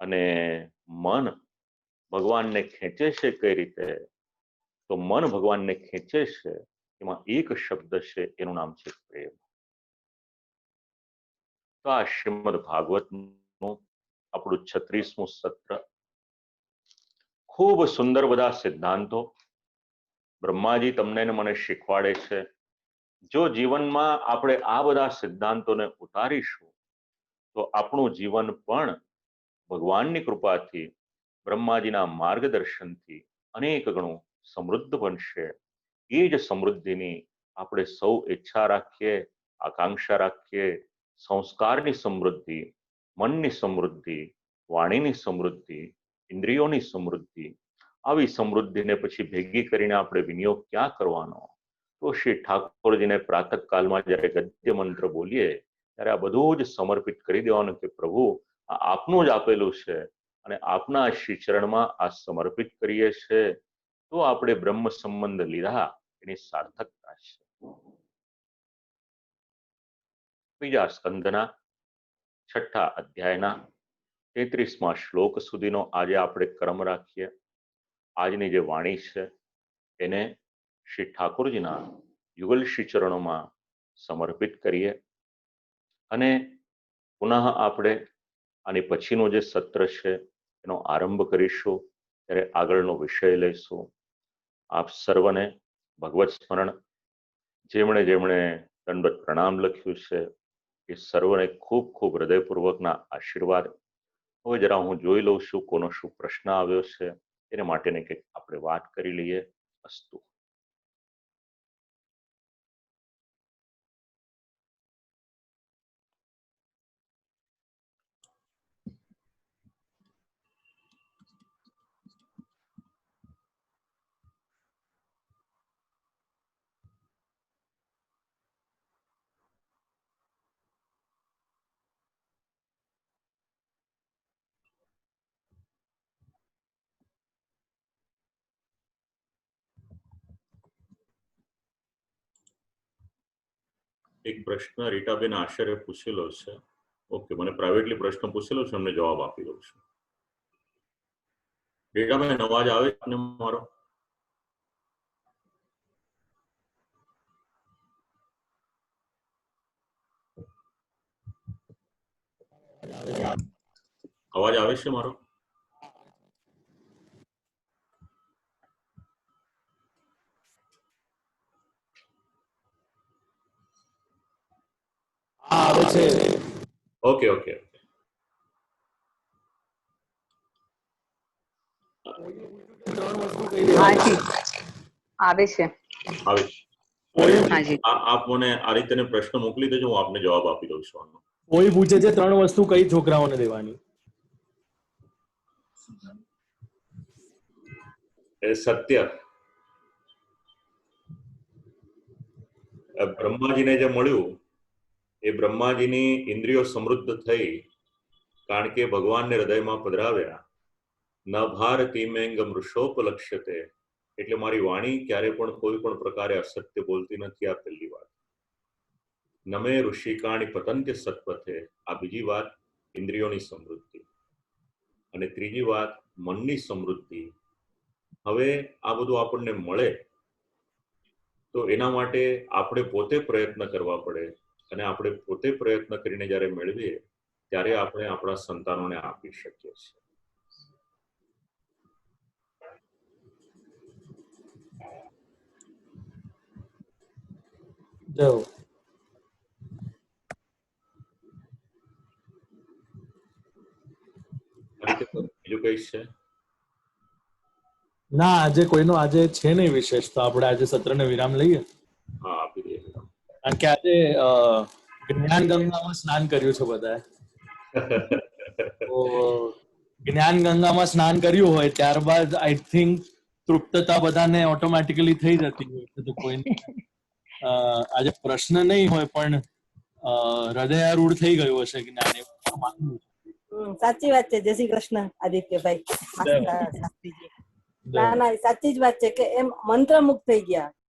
અને મન ભગવાનને ખેંચે છે કઈ રીતે? તો મન ભગવાનને ખેંચે છે એમાં એક શબ્દ છે, એનું નામ છે પ્રેમ. તો આ શ્રીમદ ભાગવતનું આપણું 36મું સત્ર. ખૂબ સુંદર બધા સિદ્ધાંતો બ્રહ્માજી તમને ને મને શીખવાડે છે. જો જીવનમાં આપણે આ બધા સિદ્ધાંતોને ઉતારીશું તો આપણું જીવન પણ ભગવાનની કૃપાથી, બ્રહ્માજીના માર્ગદર્શનથી અનેક ગણું સમૃદ્ધ બનશે. એ જ સમૃદ્ધિની આપણે સૌ ઈચ્છા રાખીએ, આકાંક્ષા રાખીએ. સંસ્કારની સમૃદ્ધિ, મનની સમૃદ્ધિ, વાણીની સમૃદ્ધિ, ઇન્દ્રિયોની સમૃદ્ધિ, આવી સમૃદ્ધિને પછી ભેગી કરીને આપણે વિનિયોગ ક્યાં કરવાનો? તો શ્રી ઠાકોરજીને પ્રાતઃકાલમાં જ્યારે ગદ્ય મંત્ર બોલીએ ત્યારે આ બધું જ સમર્પિત કરી દેવાનું કે પ્રભુ આ આપનું જ આપેલું છે અને આપના શ્રી ચરણમાં આ સમર્પિત કરીએ છે. તો આપણે બ્રહ્મ સંબંધ લીધા એની સાર્થકતા છે. બીજા સ્કંદના 6ઠા અધ્યાયના 33મા શ્લોક સુધીનો આજે આપણે ક્રમ રાખીએ. આજની જે વાણી છે એને શ્રી ઠાકોરજીના યુગલ શ્રી ચરણોમાં સમર્પિત કરીએ અને પુનઃ આપણે આની પછીનું જે સત્ર છે એનો આરંભ કરીશું, ત્યારે આગળનો વિષય લઈશું. આપ સર્વને ભગવત સ્મરણ જેમણે જેમણે દંડવત પ્રણામ લખ્યું છે એ સર્વને ખૂબ ખૂબ હૃદયપૂર્વકના આશીર્વાદ. હવે જરા હું જોઈ લઉં છું કોનો શું પ્રશ્ન આવ્યો છે, એને માટેની કંઈક આપણે વાત કરી લઈએ. અસ્તુ. એક પ્રશ્ન રીટાબેન આશરે પૂછેલો છે. ઓકે, મને પ્રાઇવેટલી પ્રશ્ન પૂછેલો છે, એમને જવાબ આપી દઉં છું. રીટાબેન, અવાજ આવે છે મારો? અવાજ આવે છે મારો? આવે છે. Okay okay. હાજી આવે છે. આવે છે. આપ મને આ રીતે પ્રશ્ન મોકલી દેજો, હું આપને જવાબ આપી દઉં છું. કોઈ પૂછે છે 3 વસ્તુ કઈ છોકરાઓને દેવાની? એ સત્ય. બ્રહ્માજીને જે મળ્યું એ બ્રહ્માજીની ઇન્દ્રિયો સમૃદ્ધ થઈ, કારણ કે ભગવાનને હૃદયમાં પધરાવ્યા. ન ભારતી મેંગમ વૃષોપલક્ષ્યતે, એટલે મારી વાણી ક્યારે પણ કોઈ પણ પ્રકારે અસત્ય બોલતી નથી. આ પહેલી વાત. નમે ઋષિકાણી પતંત્ય સત્પથે, આ બીજી વાત ઇન્દ્રિયોની સમૃદ્ધિ. અને ત્રીજી વાત મનની સમૃદ્ધિ. હવે આ બધું આપણને મળે તો એના માટે આપણે પોતે પ્રયત્ન કરવા પડે, અને આપણે પોતે પ્રયત્ન કરીને જ્યારે મેળવીએ ત્યારે આપણે આપણા સંતાનોને આપી શકીએ છીએ. બીજું કઈ છે? ના, આજે કોઈનો આજે છે નહીં વિશેષ, તો આપણે આજે સત્રને વિરામ લઈએ. હા, આપી દઈએ. કારણ કે આજે જ્ઞાન ગંગામાં સ્નાન કર્યું છે બધાએ. તો જ્ઞાન ગંગામાં સ્નાન કર્યું હોય ત્યારબાદ આઈ થિંક તૃપ્તતા બધાને ઓટોમેટિકલી થઈ જતી હોય છે. તો કોઈ આજે પ્રશ્ન નહીં હોય પણ હૃદયારૂઢ થઈ ગયું હશે જ્ઞાન. સાચી વાત છે. જય શ્રી કૃષ્ણ આદિત્યભાઈ. ના ના, સાચી જ વાત છે કે એમ મંત્રમુગ્ધ થઈ ગયા.